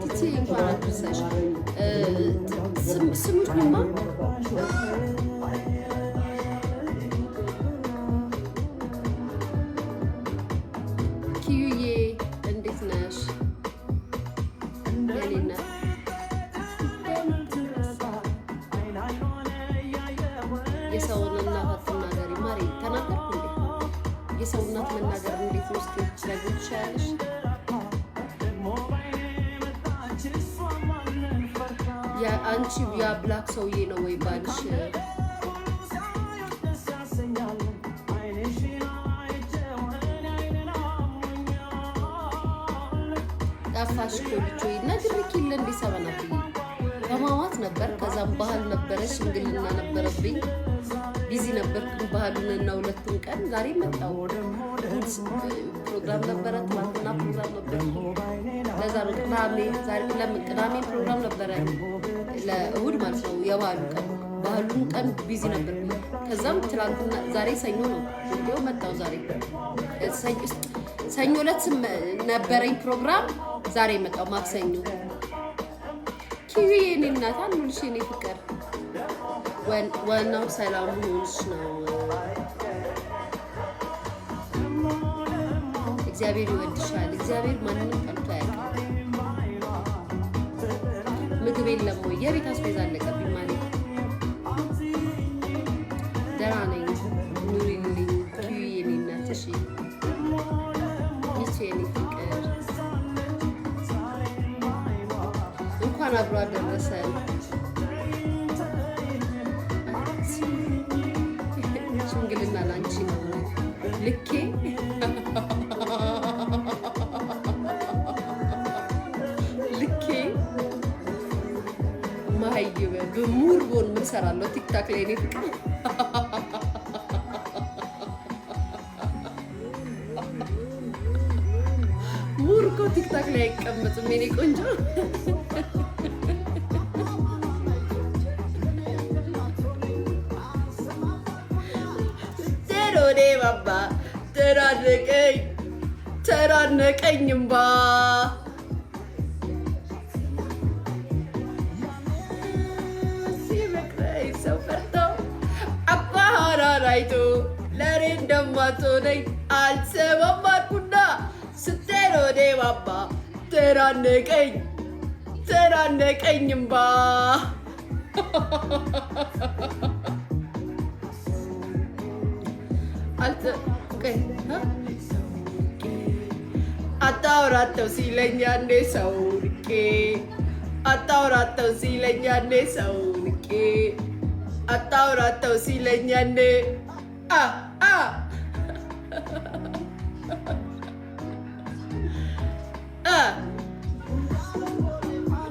እቺ እንኳን አደረሰሽ። ስሙኝማ ኪዩዬ እንዴት ነሽ? ለሌና የሰውን እናት ተናገሪ ማሪ ተናገርኩ እንዴ? የሰው እናት መናገር እንዴት ነው? እስኪ ስለዚህ ትሻለሽ። ያ አንቺ ያ ብላክ ሰውዬ ነው ወይ ባልሽ? ጠፋሽ እኮ ልጅ ወይ ነግሬኪለ እንዴ? ሰበናብኝ በማማት ነበር። ከዛም ባህል ነበረ፣ ሽምግልና ነበረብኝ፣ ቢዚ ነበርኩ ባህሉንና ሁለቱን ቀን። ዛሬ መጣሁ። ፕሮግራም ነበረ፣ ትናንትና ፕሮግራም ነበረ። ለዛ ነው ቅዳሜ ዛሬ ለምን ቅዳሜ ፕሮግራም ነበረ። ለእሁድ ማለት ነው የባህሉን ቀን ቢዚ ነበር። ከዛም ትላንትና ዛሬ ሰኞ ነው ቪዲዮ መጣው። ዛሬ ሰኞ ዕለት ነበረኝ ፕሮግራም፣ ዛሬ መጣው ማክሰኞ። ኪዊ የኔ እናት አሉልሽ የኔ ፍቅር፣ ዋናው ሰላም ሆንሽ ነው። እግዚአብሔር ይወድሻል። እግዚአብሔር ማንንም ጠልቶ አያውቅም። ምግብ የለም ወይ? የቤት አስቤዛ አለቀብኝ ማለት ደህና ነኝ። ኑሪልኝ ኪዊ የኔ እናት። እሺ ይቺ የኔ ፍቅር እንኳን አብሮ አደረሰን። ሽምግልና ላንቺ ነው ልኬ ማይበ በሙርቦን ምን ሰራለሁ ቲክታክ ላይ እኔ ፍቅር ሙርኮ ቲክታክ ላይ አይቀመጥም የኔ ቆንጆ። ቴሮዴ ባባ ተራነቀኝ እምባ ሲመክረኝ ሰው ፈርቶ አባህራን አይቶ ለእኔ እንደማትሆነኝ አልሰማም አልኩና ቴሮዴ ባባ ተራነቀኝ እምባ አታውራተው ሲለኝ ያኔ ሰው ንቄ አታውራተው ሲለኝ ያኔ ሰው ንቄ አታውራተው ሲለኝ ያኔ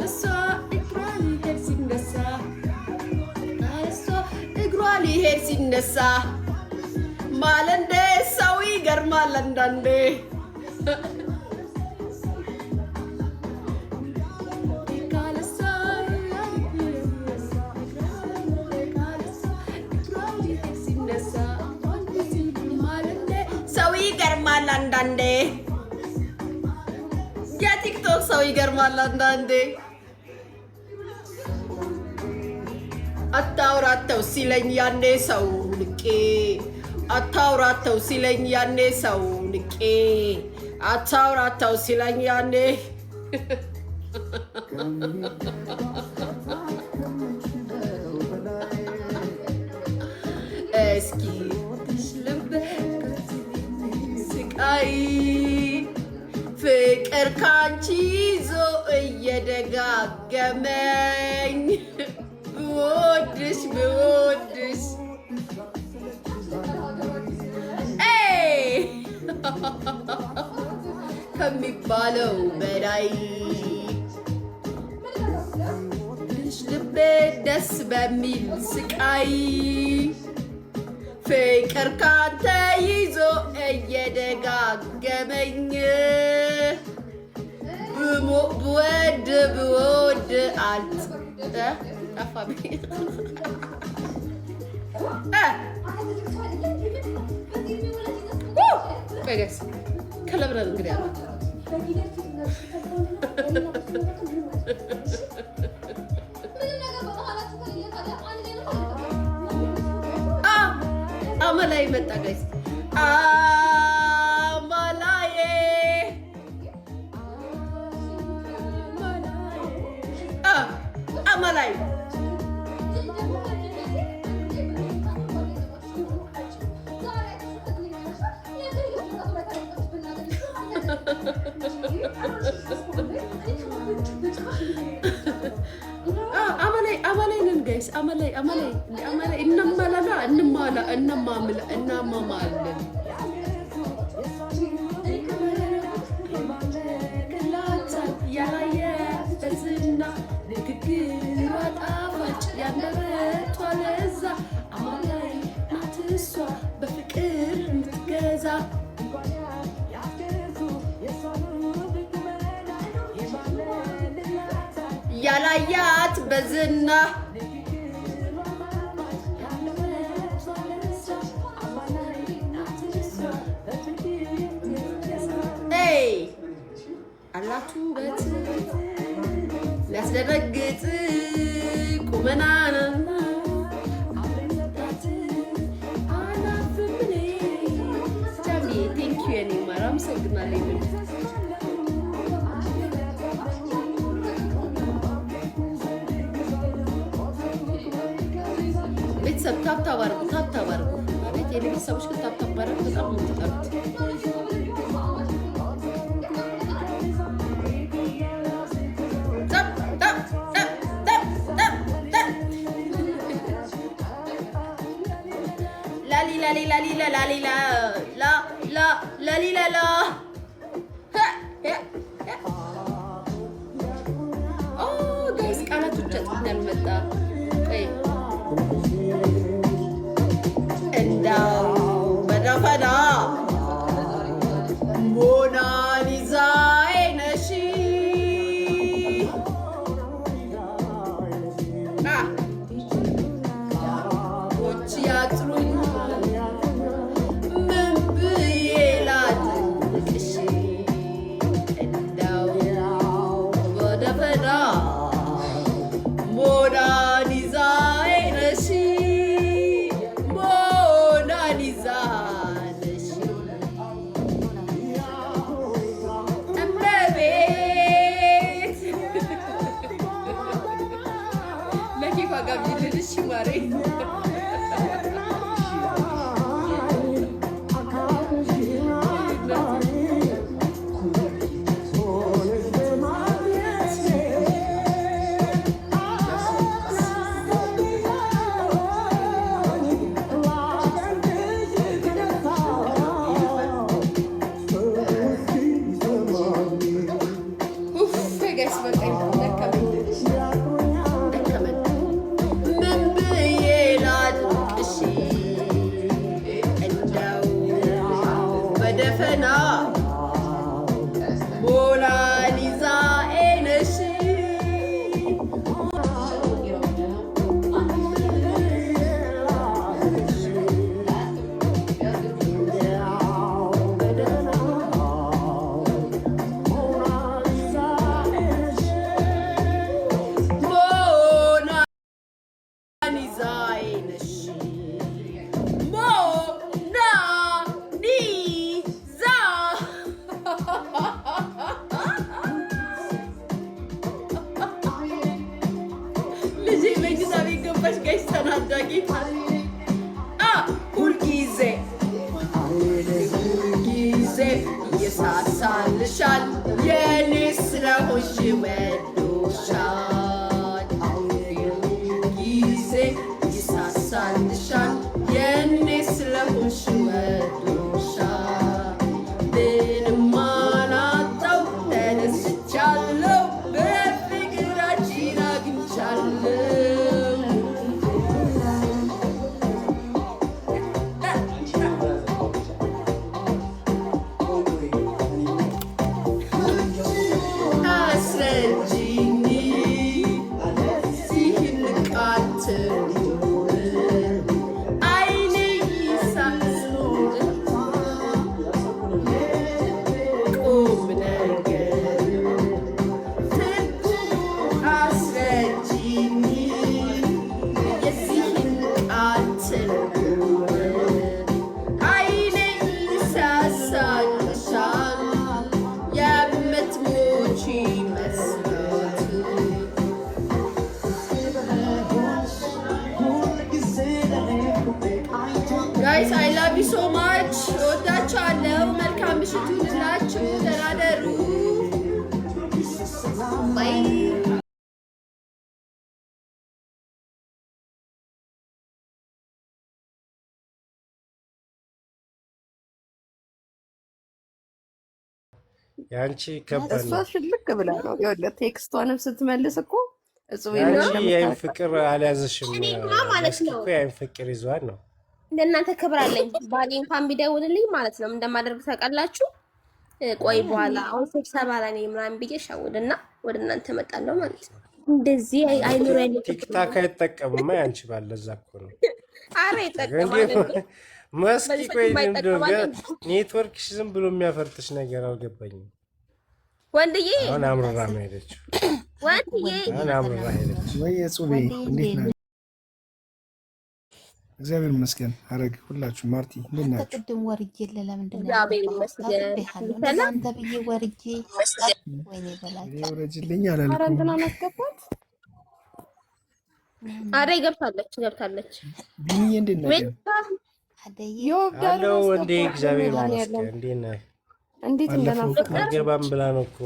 እሷ እግሯ ሊሄድ ሲነሳ ማለንዴ ሰው ይገርማል አንዳንዴ። ሰው ይገርማል አንዳንዴ፣ የቲክቶክ ሰው ይገርማል አንዳንዴ። አታውራተው ሲለኝ ያኔ ሰው ንቄ አታውራተው ሲለኝ ያኔ ሰው ንቄ አታውራተው ሲለኝ ያኔ እስኪ ልብ ስቃይ ፍቅር ካንቺ ይዞ እየደጋገመኝ ብወድሽ ከሚባለው በላይ ልቤ ደስ በሚል ስቃይ ፍቅር ካንተ ይዞ እየደጋገመኝ ብወድ ጠፋብኝ። ቆይስ ከለብረን እንግዲህ አለ አመላይ መጣ ጋይስ አመላይ አመላይ ነን ጋይስ አመላይ እናማማለን ያላየ በዝና ንግግሯ ጣፋጭ ያንደበቷ ለዛ አማላይ ናት እሷ በፍቅር የምትገዛ ያላያት በዝና አላቱ በት ሊያስደነግጥ ቁመናና አመሰግናለሁ። ቤተሰብ ታብታብ አድርጉ፣ ታብታብ አድርጉ። አቤት የኔ ቤተሰቦች ግን ታብታብ ባረግ በጣም ነው የምትጠሩት። ላሊላላ ጋይስ ቃላቶች አጥተናል። መጣ እንዳው በደፈና ሞናሊዛ ነሽ ዎች ያጥሩኝ ይሳሳልሻል የኔ ስለሆንሽ ወዶሻል ጊዜ ይሳሳልሻል የኔ ስለሆንሽ ወዶሻል ምንም አላጣው ተደስቻለሁ በፍቅራችን አግኝቻለሁ ጋይስ አይ ላቭ ዩ ሶ ማች እወዳችኋለሁ። መልካም ምሽት ይሁንላችሁ። ደህና ደሩ። ባይ ያንቺ ከባድ እሷ ሽልክ ብላ ነው ይኸውልህ፣ ቴክስቷንም ስትመልስ እኮ እጹብ ያንቺ የአይን ፍቅር አልያዘሽም ማለት ነው። የአይን ፍቅር ይዟል ነው። እንደናንተ ክብር አለኝ። ባሌ እንኳን ቢደውልልኝ ማለት ነው እንደማደርግ ታውቃላችሁ። ቆይ በኋላ አሁን ስብሰባ ላይ ነኝ ምናምን ብዬ ሻውድና ወደ እናንተ እመጣለሁ ማለት ነው። እንደዚህ አይኑር አይነት ቲክታክ አይጠቀምማ ያንቺ ባለዛ እኮ ነው። አረ እንዴ ይጠቀማል መስኪ ቆይ እንደው ይጠቀማል ኔትወርክሽ ዝም ብሎ የሚያፈርጥሽ ነገር አልገባኝም። ወንድዬ አሁን አምርራ ነው ሄደችው። ወንድዬ አሁን አምርራ ሄደች። ወይ ጹቤ እንዴት ነህ? እግዚአብሔር ይመስገን። አረግ ሁላችሁ ማርቲ እንዴት ናችሁ? ቅድም ወርጄ ለምንድን ነው እግዚአብሔር ይመስገን። አንተ ብዬ ወርጄ ወይኔ በላቸው ወረጅልኝ ኧረ አላልኩም። እንትና አስገባት። አረ ገብታለች ቢኒዬ እንዴት ነህ? አደይ የወብዳር አለው እንዴ እግዚአብሔር ይመስገን። እንዴት ነህ? እንዴት እንደናፈቀ ገባም ብላ ነው እኮ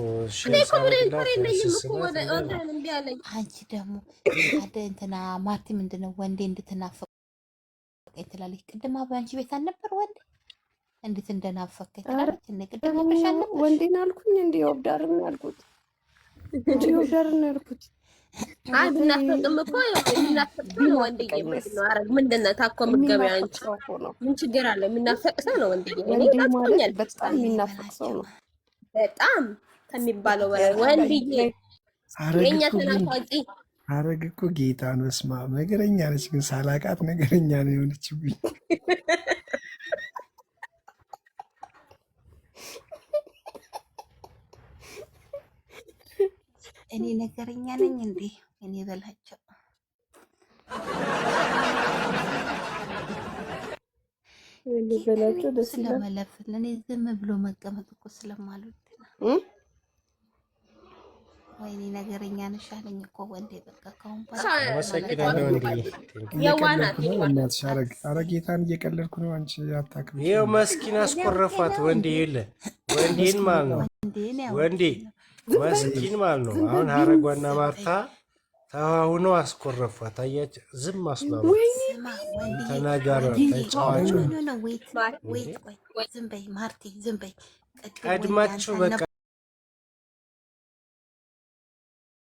አንቺ ደግሞ አደ እንትና ማርቲ ምንድነው ወንዴ እንድትናፈቅ ትላለች። ቅድም በአንቺ ቤት አልነበር ወንዴ እንዴት እንደናፈቀ ትላለች። እኔ ቅድም አበሻለ ወንዴን አልኩኝ እንዴ የወብዳርን ያልኩት እንጂ የወብዳርን ያልኩት አንድ እናፈቅም እኮ የሚናፈቅ ነው ወንድዬ። ምንድን ነው ታኮ የምትገቢው አንቺ? ምን ችግር አለ? የሚናፈቅ ሰው ነው ወንድዬ። እኔ ናፍቆኛል። በጣም የሚናፈቅ ሰው ነው። በጣም ከሚባለው በላይ ወንድዬ የእኛ ተናፋቂ አረግ እኮ ጌታ ነው። ስማ ነገረኛ ነች፣ ግን ሳላቃት ነገረኛ ነው የሆነችብኝ። እኔ ነገረኛ ነኝ እንዴ? እኔ በላቸው በላቸው ደስ ይላል። ስለመለፍት እኔ ዝም ብሎ መቀመጥ እኮ ስለማልወድ ነው። ወይኔ ነገረኛ ነሽ አለኝ እኮ ወንዴ። በቃ ካሁን አመሰግናለሁ ወንድዬ። እናትሽ አረግ ጌታን እየቀለድኩ ነው። አንቺ አታክም። ይኸው መስኪን አስኮረፏት ወንዴ። የለ ወንዴን ማለት ነው ወንዴ መስኪን ማለት ነው። አሁን ሀረጓና ማርታ ተዋውነው አስኮረፏት። አያች ዝም አስባሉ። ተናጋሪ ተጫዋቹ ዝም በይ ማርቲ ዝም በይ። ቀድማችሁ በቃ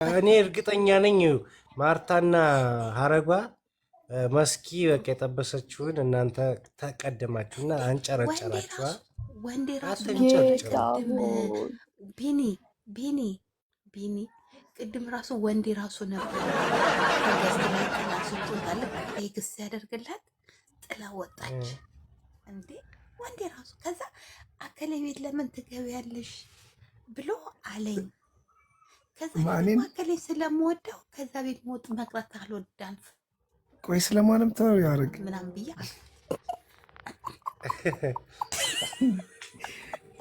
እኔ እርግጠኛ ነኝ ማርታና ሀረጓ መስኪ በቃ የጠበሰችውን እናንተ ተቀደማችሁና አንጨረጨራችኋ። ወንዴ ራሱ ቢኒ ቅድም ራሱ ወንዴ ራሱ ነበር ቴክስ ያደርግላት ጥላ ወጣች እንዴ ወንዴ ራሱ። ከዛ አከለ ቤት ለምን ትገቢያለሽ ብሎ አለኝ። ከዛ አከለ ስለምወደው ከዛ ቤት ሞት መቅረት አልወዳም። ቆይ ስለማንም ተው ያርግ ምናምን ብያ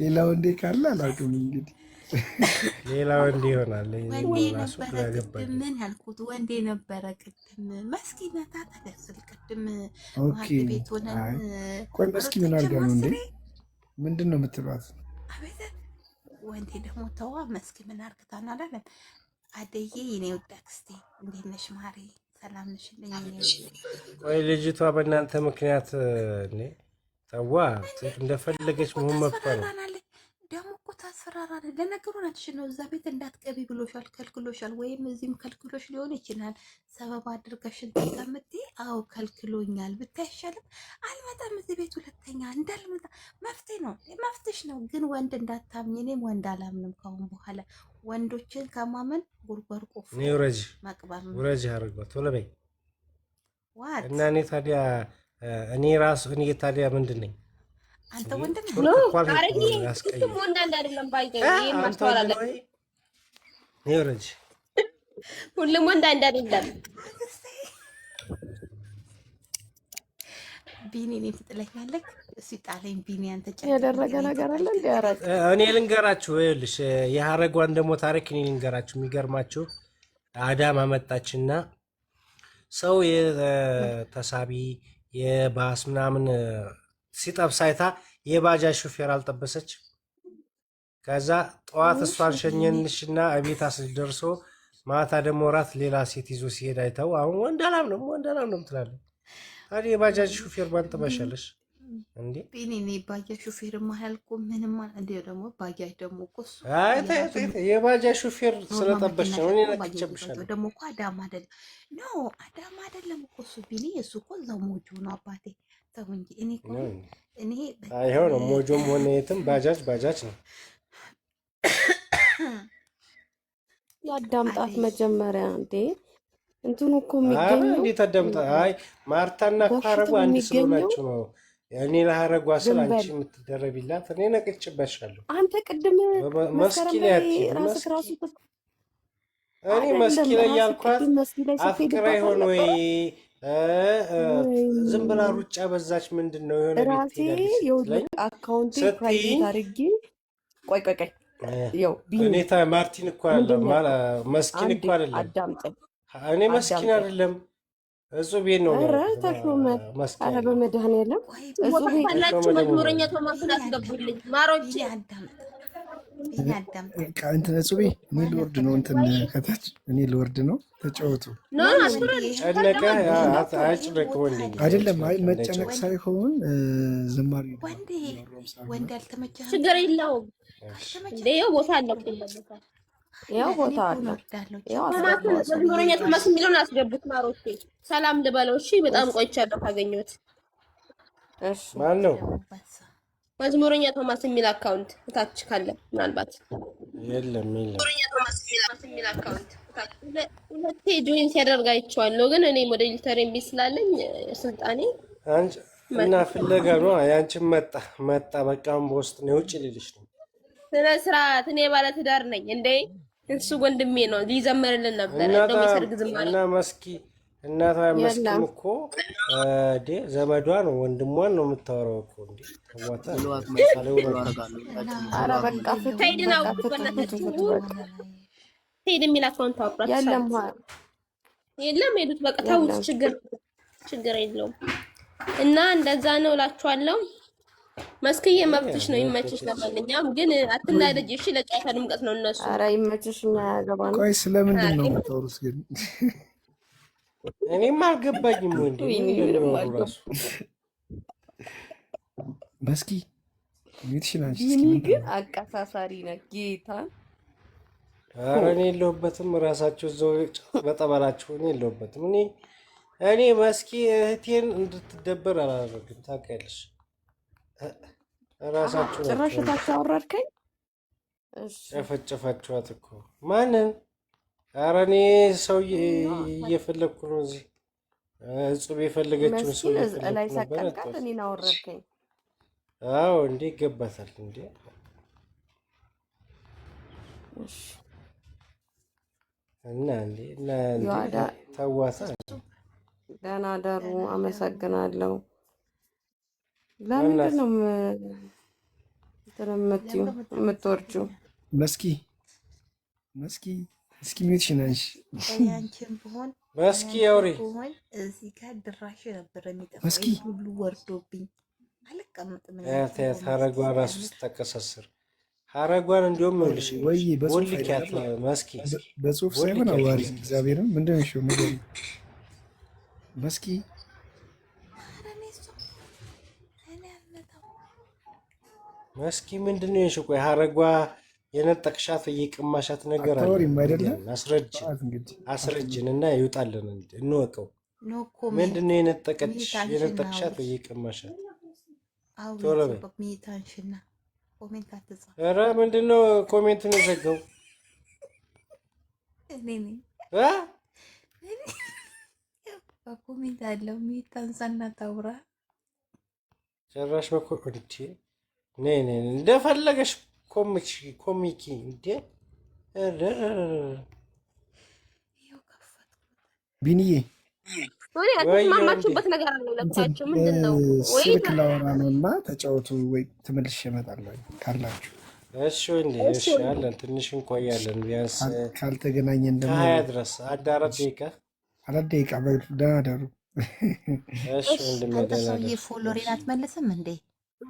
ሌላ ወንዴ ካለ አላውቅም እንግዲህ ሌላ ወንዴ ይሆናል። ወንዴ ነበረ ቅድም ምን ያልኩት ወንዴ ነበረ ቅድም መስኪነታ ተደስል ቅድም ማርት ቤት ሆነን ቆይ መስኪ ምን አድርጋ ነው እንዴ? ምንድን ነው የምትሏት? አቤት ወንዴ ደግሞ ተዋ መስኪ ምን አርግታን አላለም። አደዬ የኔ ወዳ ክስቴ እንዴት ነሽ ማሪ? ሰላም ነሽልኝ? ቆይ ልጅቷ በእናንተ ምክንያት እኔ ተዋ እንደፈለገች መሆን መብቷ ነው። ደግሞ እኮ ታስፈራራለች። ለነገሩ ናትሽ ነው እዛ ቤት እንዳትገቢ ብሎሻል፣ ከልክሎሻል። ወይም እዚህም ከልክሎሽ ሊሆን ይችላል። ሰበብ አድርገሽን ተቀምጤ አዎ ከልክሎኛል ብታይ አይሻልም? አልመጣም እዚህ ቤት ሁለተኛ እንዳልመጣ መፍትሄ ነው መፍትሽ ነው። ግን ወንድ እንዳታምኝ፣ እኔም ወንድ አላምንም ካሁን በኋላ። ወንዶችን ከማመን ጉርጓር ቆፍ መቅበር ነው። ውረጅ አርጓት ቶሎ በይ ዋት እና እኔ ታዲያ እኔ ታዲያ ምንድን ነኝ? አንተ ወንድ ነህ? ወንድ አይደለም ባይገኝ ማስተዋል አለብህ። ይወረጅ ሁሉም ወንድ አይደለም። ቢኒ እኔ ትጥለኛለህ? እሱ ጣለኝ። ቢኒ አንተ ያደረገ ነገር አለ እንዴ? አራት እኔ ልንገራችሁ። ይኸውልሽ የሀረጓን ደግሞ ታሪክ እኔ ልንገራችሁ። የሚገርማችሁ አዳማ መጣችና ሰው የተሳቢ የባስ ምናምን ሲጠብስ አይታ የባጃጅ ሹፌር አልጠበሰች። ከዛ ጠዋት እሷን ሸኘንሽና እቤት አስደርሶ ማታ ደግሞ እራት ሌላ ሴት ይዞ ሲሄድ አይተው አሁን ወንድ አላምንም ትላለች። ታዲያ የባጃጅ ሹፌር ማን ትበሻለሽ እንዴ? ቢኒ እኔ ባጃጅ ሹፌር ማያልኩ ምንም እንዴ ደግሞ ባጃጅ ደግሞ እኮ እሱ የባጃጅ ሹፌር ስለጠበሽ ነው። እኔ ነቅቼብሻለሁ። ደግሞ እኮ አዳማ አይደለም አዳማ አይደለም እኮ እሱ ቢኒ እሱ እኮ እዛው ሞጆ ነው አባቴ። ተው እንጂ እኔ አይሆን ነው ሞጆም ሆነ የትም ባጃጅ ነው። ያዳምጣት መጀመሪያ እንዴ። እንትኑ እኮ አረ የሚገኘው እንዴት አዳምጣ? አይ ማርታና እኮ ሀረጓ በፊትም አንድ የሚገኘው ስለሆናችሁ ነው። እኔ ለሀረጓ ስል ዝም አንቺ በል የምትደረቢላት እኔ ነቅቼበሻለሁ። አንተ። ቅድም መስኪ መስከረም ላይ ላይ አትሄድም። ራስህ መስኪ ራሱ እኔ መስኪ አይደለም ላይ ራስህ ያልኳት ቅድም መስጊ ላይ አፍቅራ ስትሄድባት ይሆን ወይ ዝም ብላ አልነበረ? ሩጫ በዛች ምንድን ነው የሆነ ቤት ራሴ ትሄዳለች የውልቅ ስትለኝ አካውንቴ ስትይኝ ፕራይቬት አድርጌ ቆይ ያው ቢኒ እኔ ማርቲን እኮ አለ ምንድን ነው ያልኩት? መስኪን አንዴ እኮ አይደለም አዳምጠኝ እኔ መስኪን አዳምጠኝ። አይደለም እጹቤን ነው ኧረ ያልኩት። ተሾመ፣ መስኪ ኧረ ያለው በመድኃኒዓለም ቆይ እጹቤ ቦታ ተሾመ ካላችሁ ደግሞ መዝሙረኛ ቶማስን አስገቡልኝ ማሮቼ። ቢኒ አዳምጥ፣ ቢኒ አዳምጥ እንትን እጹቤ እኔ ማለት ልወርድ ነው። እንትን ከታች እኔ ልወርድ ነው። ተጫወቱ ኖ ወይ አትውረድ። ጨነቀ ታዳምጥ። አጭነቅ ወንድ አይደለም። አይ አጭነቅ መጨነቅ እንዳይጨነቅ ሳይሆን ዝማሬ ነው ወንዴ እያወራሁ ሳለ ወንድ አልተመቸህም? ችግር የለውም እንዴ አልተመቸህም? ይኸው ቦታ አለ እኮ ቦታ። ያው እኔ ቦታ እኮ አለ። እወርዳለሁ። ያው ችግር ቶማስ አስገባዋለሁ። የለውም። መዝሙረኛ ቶማስ የሚለውን አስገቡት ማሮቼ። ሰላም ልበለው እሺ። በጣም ቆይቻለሁ ካገኘሁት። እሺ ማን ነው? ደውበሳ መዝሙረኛ ቶማስ የሚል አካውንት እታች ካለ ምናልባት የለም ቶማስ የሚል አካውንት ሁለቴ ጆይን ሲያደርግ አይቼዋለሁ፣ ግን እኔ ወደ ኢንተርኔት ቤት ስላለኝ ስልጣኔ አንቺ እና ፍለጋ ነው። ያንቺን መጣ በቃም በውስጥ ነው ውጭ ልልሽ ነው። ስነ ስርዓት። እኔ ባለ ትዳር ነኝ እንዴ። እሱ ወንድሜ ነው፣ ሊዘመርልን ነበር። እንደውም የሰርግ ዝማሬ እና መስኪ እናቷ መስኪም የለም እኮ ዘመዷ ነው ወንድሟን ነው የምታወራው እኮ እንዴ ዋታ ኧረ በቃ ፍትህ፣ ሰይድን በቃ አውቁት ፍትህ በእናታችሁ። በቃ ሰይድ የሚል አካውንት አውቁት። የለም የለም ሄዱት። በቃ ተውት፣ የለም ችግር የለውም። እና እንደዛ ነው እላችኋለሁ። መስክዬ መብትሽ ነው፣ ይመችሽ። ለማንኛውም ግን አትናደጂ እሺ። ለጨዋታ ድምቀት ነው እነሱ። ኧረ ይመችሽ፣ እኛ ያገባን። ቆይ ስለምንድን ነው የምታወሩት ግን? እኔም አልገባኝም። ወንድ ራሱ መስኪ ቤትሽን አንቺ ቢኒ ግን አቀሳሳሪ ነው ጌታ። ኧረ እኔ የለሁበትም። ራሳችሁ እዛው በጠበላችሁ። እኔ የለሁበትም። እኔ መስኪ እህቴን እንድትደበር አላደረግም። ታውቂያለሽ፣ ራሳችሁ ጭራሽ ታች አወረድከኝ። እሺ ጨፈጨፋችኋት እኮ ማንን? ኧረ እኔ ሰው እየፈለግኩ ነው እዚህ እጹብ የፈለገችውን ሰው መስኪን ላይ እየፈለግኩ ነበር። ሰቀልቃት፣ እኔን አወረድከኝ። አዎ እንዴ ይገባታል እንዴ። እሺ እና እንዴ ዮአዳ ተዋታ። ደህና ደሩ። አመሰግናለሁ። ለምንድን ነው የምትወርጂው? መስኪ እስኪ ሚውትሽን አንቺ ያንቺን ብሆን መስኪ ያውሪ ብሆን እዚህ ጋር ድራሽ ነበር የሚጠፋው። መስኪ ሁሉ ወርዶብኝ አልቀመጥም። ያት ሀረጓን ራሱ ስተቀሳስር ሀረጓን እንዲሁም ልሽ ወይ በጽሁፍ ወልኪያት መስኪ በጽሁፍ ሳይሆን አዋሪ እግዚአብሔርን ምንድን ነው ነገር መስኪ መስኪ ምንድን ነው የሽ? ቆይ ሀረጓ የነጠቅሻት እየቀማሻት ነገር አለ አታወሪም አይደለም? አስረጅን እና ይውጣልን እንወቀው። ምንድን ነው የነጠቅሻት እየቀማሻት? ቶሎ በይ። ኧረ ምንድን ነው ኮሜንቱን የዘጋው? በኮሜንት አለው ሚታንሳና ታውራ ጭራሽ በኮሜንት እንደፈለገሽ ኮሚኪ እንዴ ቢኒዬ አትስማማችሁበት ነገር አለ ለብቻችሁ። ምንድን ነው ወይ ስልክ ላወራ ነው እና ተጫወቱ ወይ ተመልሼ እመጣለሁ ካላችሁ። እሺ እንዴ እሺ አለን። ትንሽ እንቆያለን ቢያንስ ካልተገናኘን ደግሞ 20 ድረስ አዳራት ደቂቃ 4 ደቂቃ ደህና ደሩ። እሺ እንደምደና ፎሎሬን አትመልስም እንዴ?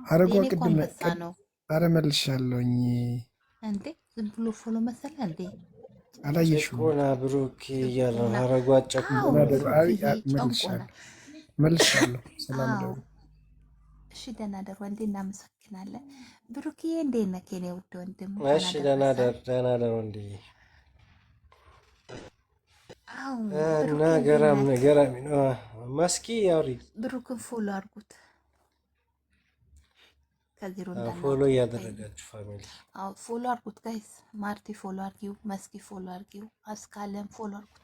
አረጓ ቅድም ነው። አረ መልሻለሁኝ እንዴ ዝም ብሎ ፎሎ መሰለ እንዴ? አላየሽውም? ኮና ብሩክ እያለው አረጓ ጨቁ መልሻለሁ። ሰላም ደሩ። እሺ ደህና ደሩ ወንዴ፣ እናመሰግናለን። ብሩክዬ እንዴት ነህ የኔ ውድ ወንድም? እሺ ደህና ደር ወንዴ። እና ገራሚ ነው። መስኪ ያውሪ ብሩክን ፎሎ አድርጉት። ከዜሮ ፎሎ እንዳናወጣ። እያደረጋችሁ ፋሚሊ ፎሎ አርጉት ጋይስ። ማርቲ ፎሎ አርጊው፣ መስኪ ፎሎ አርጊው፣ አስካለም ፎሎ አርጉት።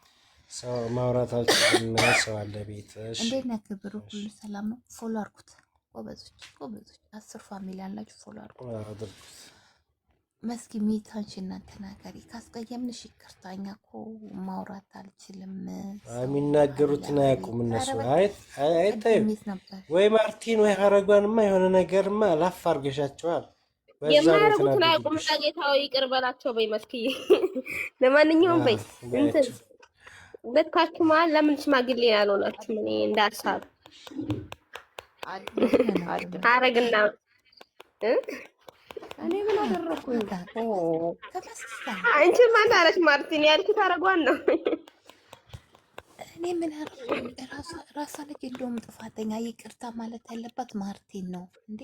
ሰው ማውራት አልችልም። ሰው አለ ቤት። እሺ እንዴት ነህ ክብሩ? ሁሉ ሰላም ነው? ፎሎ አርጉት ጎበዞች፣ ጎበዞች። 10 ፋሚሊ ያላችሁ ፎሎ አርጉት። አድርጉት። መስኪ ሚታንሽ እና ተናገሪ። ካስቀየምንሽ ይቅርታ። እኛ እኮ ማውራት አልችልም። የሚናገሩትን አያውቁም እነሱ። አይታዩ ሚት ነበር ወይ ማርቲን ወይ ሀረጓንማ የሆነ ነገርማ ላፍ አርገሻቸዋል። የማያደርጉትን አያውቁም። ጌታው ይቅር በላቸው በይ መስኪዬ። ለማንኛውም በይ እንትን በታችሁ መሀል ለምን ሽማግሌ ያልሆናችሁ? እኔ እንዳሳብ አረግና እኔ ምን አደረኩኝ? አንቺ ማን አለሽ? ማርቲን ያልኩት አረጓን ነው። እኔ ምን አደረኩኝ? ራሷ ልጅ እንደውም ጥፋተኛ ይቅርታ ማለት ያለባት ማርቲን ነው እንዴ።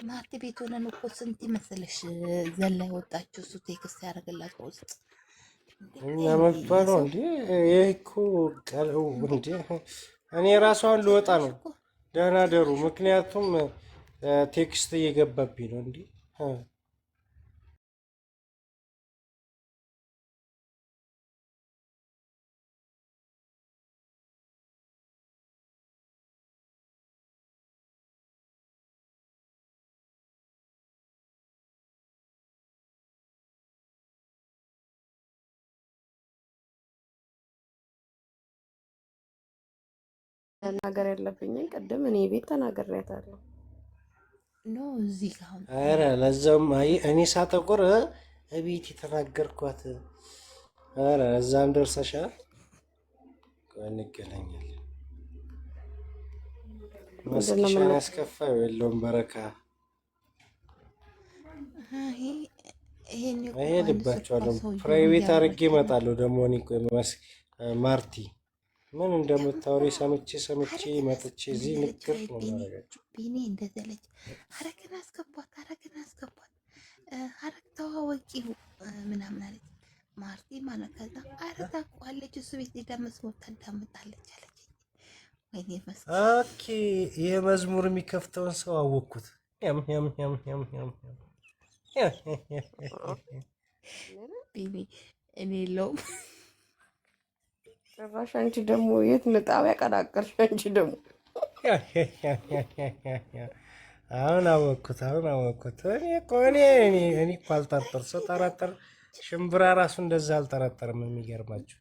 ማርቲ ቤት ሆነን እኮ ስንት መሰለሽ ዘላ ወጣችሁ። እሱ ቴክስት ያደርግላት ውስጥ እኛ መብቷ ነው እንዴ? ይህ እኮ ቀለው እንዴ። እኔ ራሷን ልወጣ ነው። ደህና ደሩ። ምክንያቱም ቴክስት እየገባብኝ ነው እንዴ። መናገር ያለብኝን ቅድም እኔ ቤት ተናግሬያታለሁ። ኖ እዚህ ጋር ኧረ ለዛውም እኔ ሳጠቁር እቤት የተናገርኳት። ኧረ እዛም ደርሰሻል። እንገናኛለን። መስኪሻን ያስከፋ የለውም በረካ እሄድባቸዋለሁ። ፕራይቬት አድርጌ እመጣለሁ። ደግሞ እኔ ቆይ ማርቲ ምን እንደምታወሪ ሰምቼ መጥቼ እዚህ ንግር ነው ማረጋቸው። ቢኒ እንደዚህ አለች። ሀረግን አስገቧት፣ ሀረግን አስገቧት፣ ሀረግ ተዋወቂው ምናምን አለች ማርቲ ማለት። ከዛ ሀረግ ታውቀዋለች፣ እሱ ቤት ሄዳ መስሞት ታዳምጣለች አለች። ወይኔ መስኪ ኦኬ፣ ይሄ መዝሙር የሚከፍተውን ሰው አወቅኩት። ቢኒ እኔ የለውም ጭራሽ አንቺ ደግሞ የት ንጣብ ያቀላቀልሽ? አንቺ ደግሞ አሁን አወቅኩት። እኔ እኮ አልጠርጠር ሰው ጠረጠር። ሽምብራ ራሱ እንደዛ አልጠረጠርም። የሚገርማችሁ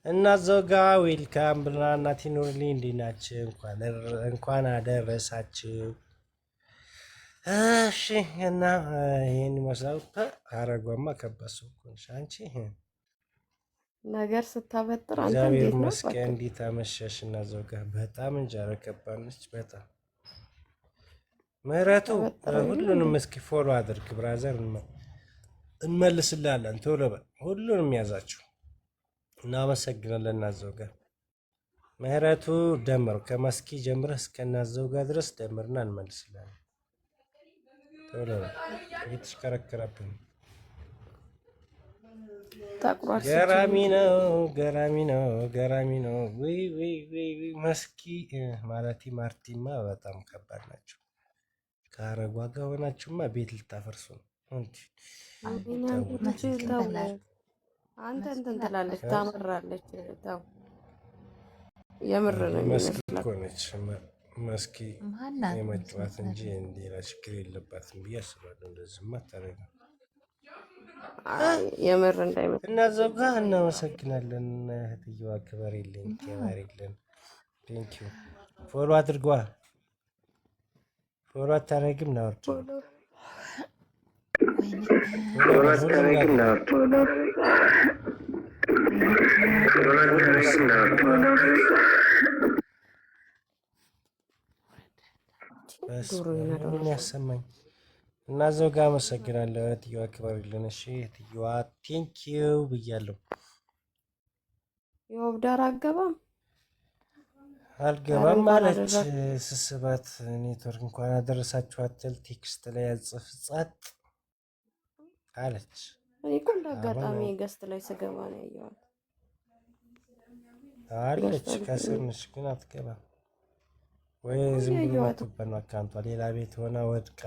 እና እዛው ጋ ዌልካም ብላ እናቴ ኑርልኝ። እንዴት ናችሁ? እንኳን አደረሳችሁ። እሺ እና ይሄን ይመስላል። ሀረጓማ ከበሱ አንቺ ነገር ስታበጥር አንተ እግዚአብሔር እንዴት ነው? ይመስገን። እንዴት አመሸሽ? እና እዛው ጋር በጣም እንጀራ ከባድ ነች። በጣም ምህረቱ ሁሉንም እስኪ ፎሎ አድርግ ብራዘር፣ እንመልስላለን። ቶሎ በል ሁሉንም ያዛችሁ። እናመሰግናለን። እና እዛው ጋር ምህረቱ ደምር ከመስኪ ጀምረህ እስከናዘው ጋር ድረስ ደምርና እንመልስላለን። እየተሽከረከረብን ገራሚ ነው። ወይ መስኪ ማለት ማርቲማ በጣም ከባድ ናቸው። ከሀረጓ ጋር ሆናችሁማ ቤት ልታፈርሱ ነው። አንተ እንትን ትላለች፣ ታመራለች። ተው የምር ነው የሚመስለው። መስኪ የመጫወት እንጂ ሌላ ችግር የለባትም ብዬ አስባለሁ። እንደዚህማ አታደርግም። የምር እንዳይመስል እና እዛው ጋር እናመሰግናለን። እህትየዋ ክበሬልን። ቴንኪው። ፎሎ አድርጓ። ፎሎ አታደርግም ናወርድ ምን ያሰማኝ እና እዛው ጋር አመሰግናለሁ። እህትየዋ ክበሬልን። እሺ እህትየዋ ቴንኪው ብያለሁ። የወብዳር አልገባም ማለች ስስባት ኔትወርክ እንኳን አደረሳችሁ አትል ቴክስት ላይ ያጽፍ ጸጥ አለች። እኔ እኮ እንደ አጋጣሚ ገስት ላይ ስገባ ነው ያየኋት። አለች ከስር ነች ግን አትገባም። ወይ ዝም ብሎ መቶበት ነው አካውንቷ ሌላ ቤት ሆና ወድቃ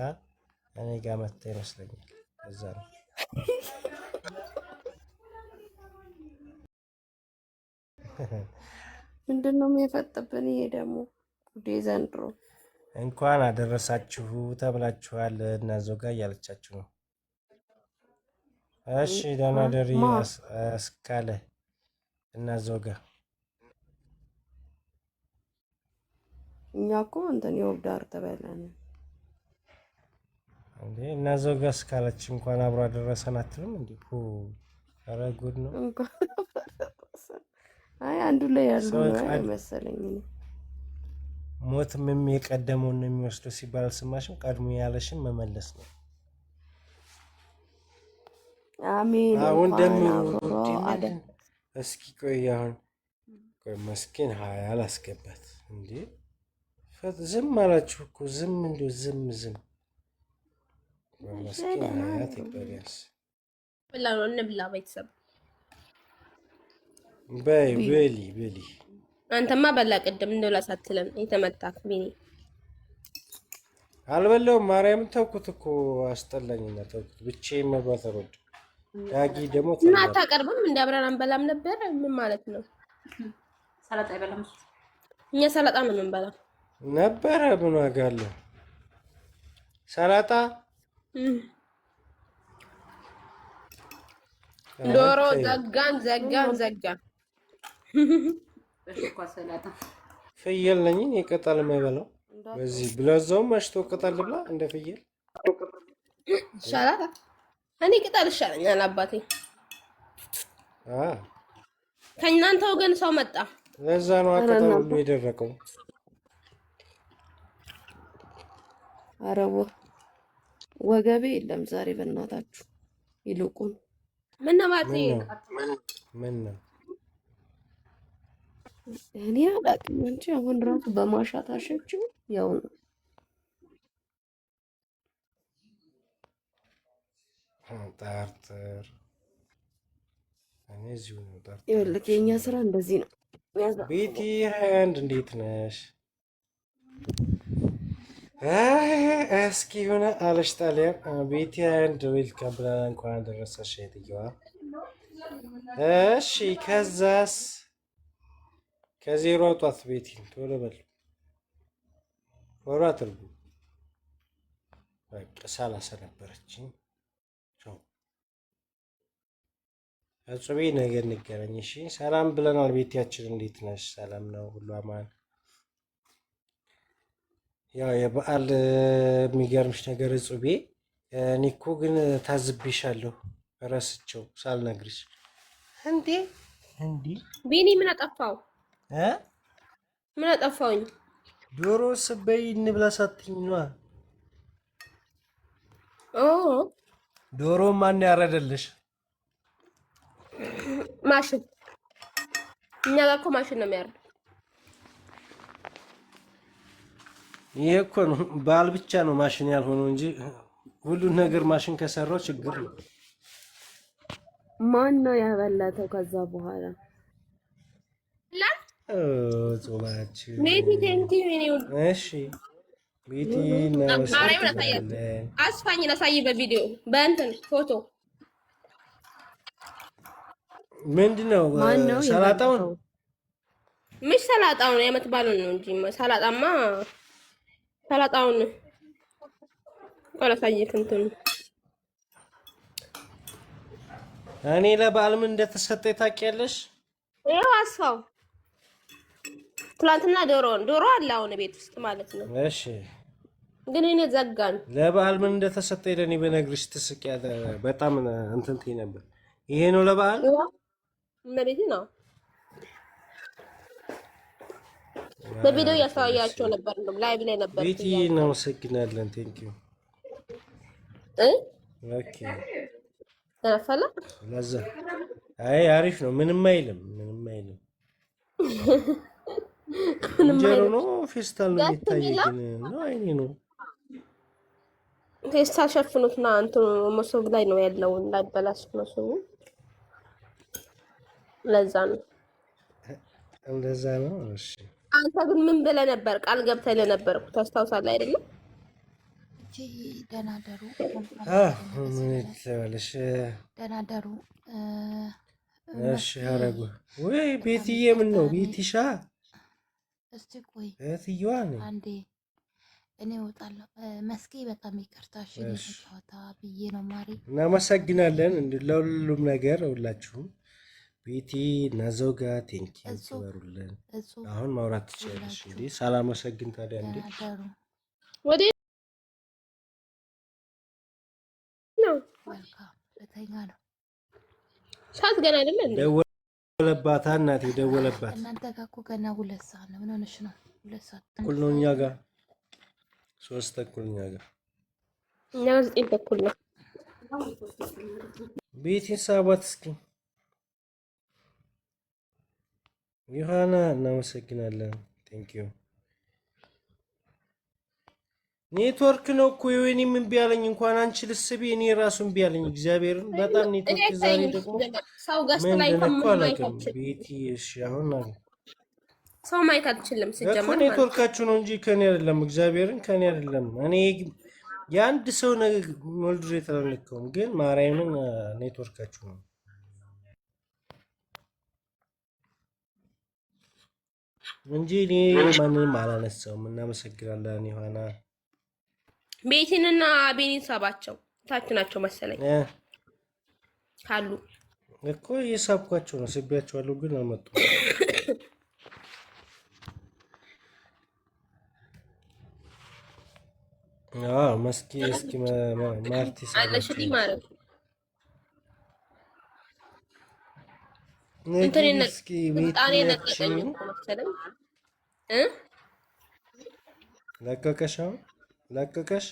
እኔ ጋር መታ ይመስለኛል። እዛ ነው ምንድን ነው የሚፈጥብን? ይሄ ደግሞ ጉዴ ዘንድሮ። እንኳን አደረሳችሁ ተብላችኋል እና ዞጋ እያለቻችሁ ነው። እሺ ደህና ደሪ አስካለ እና ዞጋ እኛ እኮ እንትን የወግ ዳር ተበላን እንዴ እና ዞጋ እስካለች እንኳን አብሮ አደረሰን አትልም እንዴ? ኧረ ጉድ ነው። አይ አንዱ ላይ ያሉ ነው መሰለኝ። ሞትም የቀደመውን ነው የሚወስደው ሲባል አልሰማሽም? ቀድሞ ያለሽን መመለስ ነው። አሜን። አሁን ደግሞ እስኪ ቆይ አሁን ቆይ መስኪን ሀያ አላስገባት እንዴ? ዝም አላችሁ እኮ ዝም እንደው ዝም መስኪን ሀያ ትበሪያስ ብላ ነው እንብላ ቤተሰብ በይ በሊ አንተማ በላ ቅድም እንደውላ ሳትለን የተመታክ ቢኒ አልበላውም። ማርያም ተውኩት እኮ አስጠላኝና ተውኩት። ብቻዬን መብላት አልወድም። ዳጊ ደግሞ እና አታቀርብም እንደ አብረን አንበላም ነበር። ምን ማለት ነው? ሰላጣ አይበላም እኛ ሰላጣ ምን እንበላ ነበረ። ምን ዋጋ አለው ሰላጣ? ዶሮ ዘጋን ፍየል ነኝ እኔ ቅጠል የማይበላው በዚህ ብለዛውም መሽቶ ቅጠል ልብላ እንደ ፍየል ይሻላል። እኔ ቅጠል ይሻለኛል አባቴ። ከእናንተ ወገን ሰው መጣ። ለዛ ነው ቅጠል ሁሉ የደረቀው። ኧረ ወገቤ የለም ዛሬ በእናታችሁ። ይልቁን ምን ነው ማለት ምን ነው እኔ አላውቅም እንጂ አሁን ራሱ በማሻት አሸችው ያው ነው። ጠርጥር እኔ እዚሁ ነው ጠርጥር። ይኸውልህ የእኛ ስራ እንደዚህ ነው። ቤቲ አንድ እንዴት ነሽ? እስኪ ሆነ አለሽ ጣሊያን ቤቲ አንድ ዌልካም ብላ እንኳን አደረሰሽ እህትየዋ። እሺ ከዛስ ከዜሮ አውጧት ቤቲን ቶሎ በል ወራ አትርጉ። በቃ ሰላሳ ነበረችኝ። አጽቤ ነገ እንገናኝ። እሺ ሰላም ብለናል። ቤቲያችን እንዴት ነሽ? ሰላም ነው ሁሉ አማን። ያው የበዓል የሚገርምሽ ነገር እጹቤ እኔ እኮ ግን ታዝብሻለሁ ረስቸው ሳልነግርሽ። እንዴ ቢኒ ምን አጠፋው? ምን አጠፋውኝ? ዶሮ ስበይ እንብላ ሳትኝ ነዋ። ዶሮ ማን ያረደልሽ? ማሽን። እኛ ጋር እኮ ማሽን ነው የሚያርድ። ይሄ እኮ ነው በዓል ብቻ ነው ማሽን ያልሆነው እንጂ ሁሉን ነገር ማሽን ከሰራው ችግር ነው። ማን ነው ያበላተው? ከዛ በኋላ ጾማችን ቤቲ ቴንቲ ነው። እሺ ቤቲ ነው አስፋኝ ላሳይ በቪዲዮ በእንትን ፎቶ ምንድነው? ሰላጣውን ምሽ ሰላጣውን የምትባሉን ነው እንጂ ሰላጣውን አላሳየክ እንትን እኔ ለበዓል ምን እንደተሰጠኝ ታውቂያለሽ? ይኸው አስፋው ትላንትና ዶሮ አለ አሁን ቤት ውስጥ ማለት ነው። እሺ ግን እኔ ዘጋን። ለበዓል ምን እንደተሰጠኝ ለኔ በነግርሽ ትስቂያለሽ። በጣም እንትን ትይ ነበር። ይሄ ነው ለበዓል መሬት ነው። በቪዲዮ ያሳያቸው ነበር ነው ላይቭ ላይ ነበር። ቤቲ እናመሰግናለን። ቴንኪው ኦኬ ተፈላ ለዛ አይ አሪፍ ነው። ምንም አይልም። እንጀሮ ነው ፌስታል ነው የሚታየኝ ነው አይኔ ነው ፌስታል ሸፍኑትና እንትን መሶብ ላይ ነው ያለው እንዳይበላሽ መሶቡ። ለዛ ነው እንደዛ ነው። እሺ አንተ ግን ምን ብለህ ነበር? ቃል ገብተህ ነበር እኮ ታስታውሳለህ አይደለም? እቺ ደህና ደሩ ምን ትላለሽ? ደህና ደሩ። እሺ አረጉ ወይ ቤትዬ፣ ምን ነው ቤትሻ? እስቲ ቆይ እህትየዋ ነኝ አንዴ እኔ እወጣለሁ። መስኪ በጣም ይቅርታሽ ጨዋታ ብዬ ነው ማሪ። እናመሰግናለን ለሁሉም ነገር ሁላችሁም። ቤቲ እና ዘውጋ ቴንኪ ትበሩልን። አሁን ማውራት ትችላለሽ እንዴ? ሳላመሰግን ታዲያ እንዴ? ወዴ ነው ለተኛ ነው ሻት ገና አይደለ እንዴ? ደወለባት እናቴ ደወለባት። እናንተ ጋር እኮ ገና 2 ሰዓት ነው። ምን ሆነሽ ነው? 2 ሰዓት እኩል ነው እኛ ጋር 3 ተኩል እኛ ጋር እኛ 9 ተኩል ነው። ቤቲን ሳባት እስኪ ዮሐና እናመሰግናለን። ቴንክ ዩ። ኔትወርክ ነው እኮ የወይኔም እምቢ አለኝ። እንኳን አንቺ ልስቢ እኔ ራሱ እምቢ አለኝ። እግዚአብሔርን በጣም ኔትወርክ ዛሬ ደግሞ ሰው ገስት ላይ አላውቅም። ቤቲ እሺ አሁን አለ ሰው ማየት አልችልም። እኮ ሲጀመር ኔትወርካችሁ ነው እንጂ ከኔ አይደለም። እግዚአብሔርን ከኔ አይደለም። እኔ የአንድ ሰው ሞልድሬ ተላልከውም ግን ማርያምን ኔትወርካችሁ ነው እንጂ እኔ ማንንም አላነሳውም። እናመሰግናለን ዮሐና። ቤቲንና አቤኒን ሳባቸው ታች ናቸው መሰለኝ ካሉ እኮ እየሳብኳቸው ነው። ስቢያቸዋለሁ ግን አልመጡም። መስኪ እስኪ ማርቲ አለሽሊ ማለት እስኪ ቤታችን ለቀቀሽ ለቀቀሽ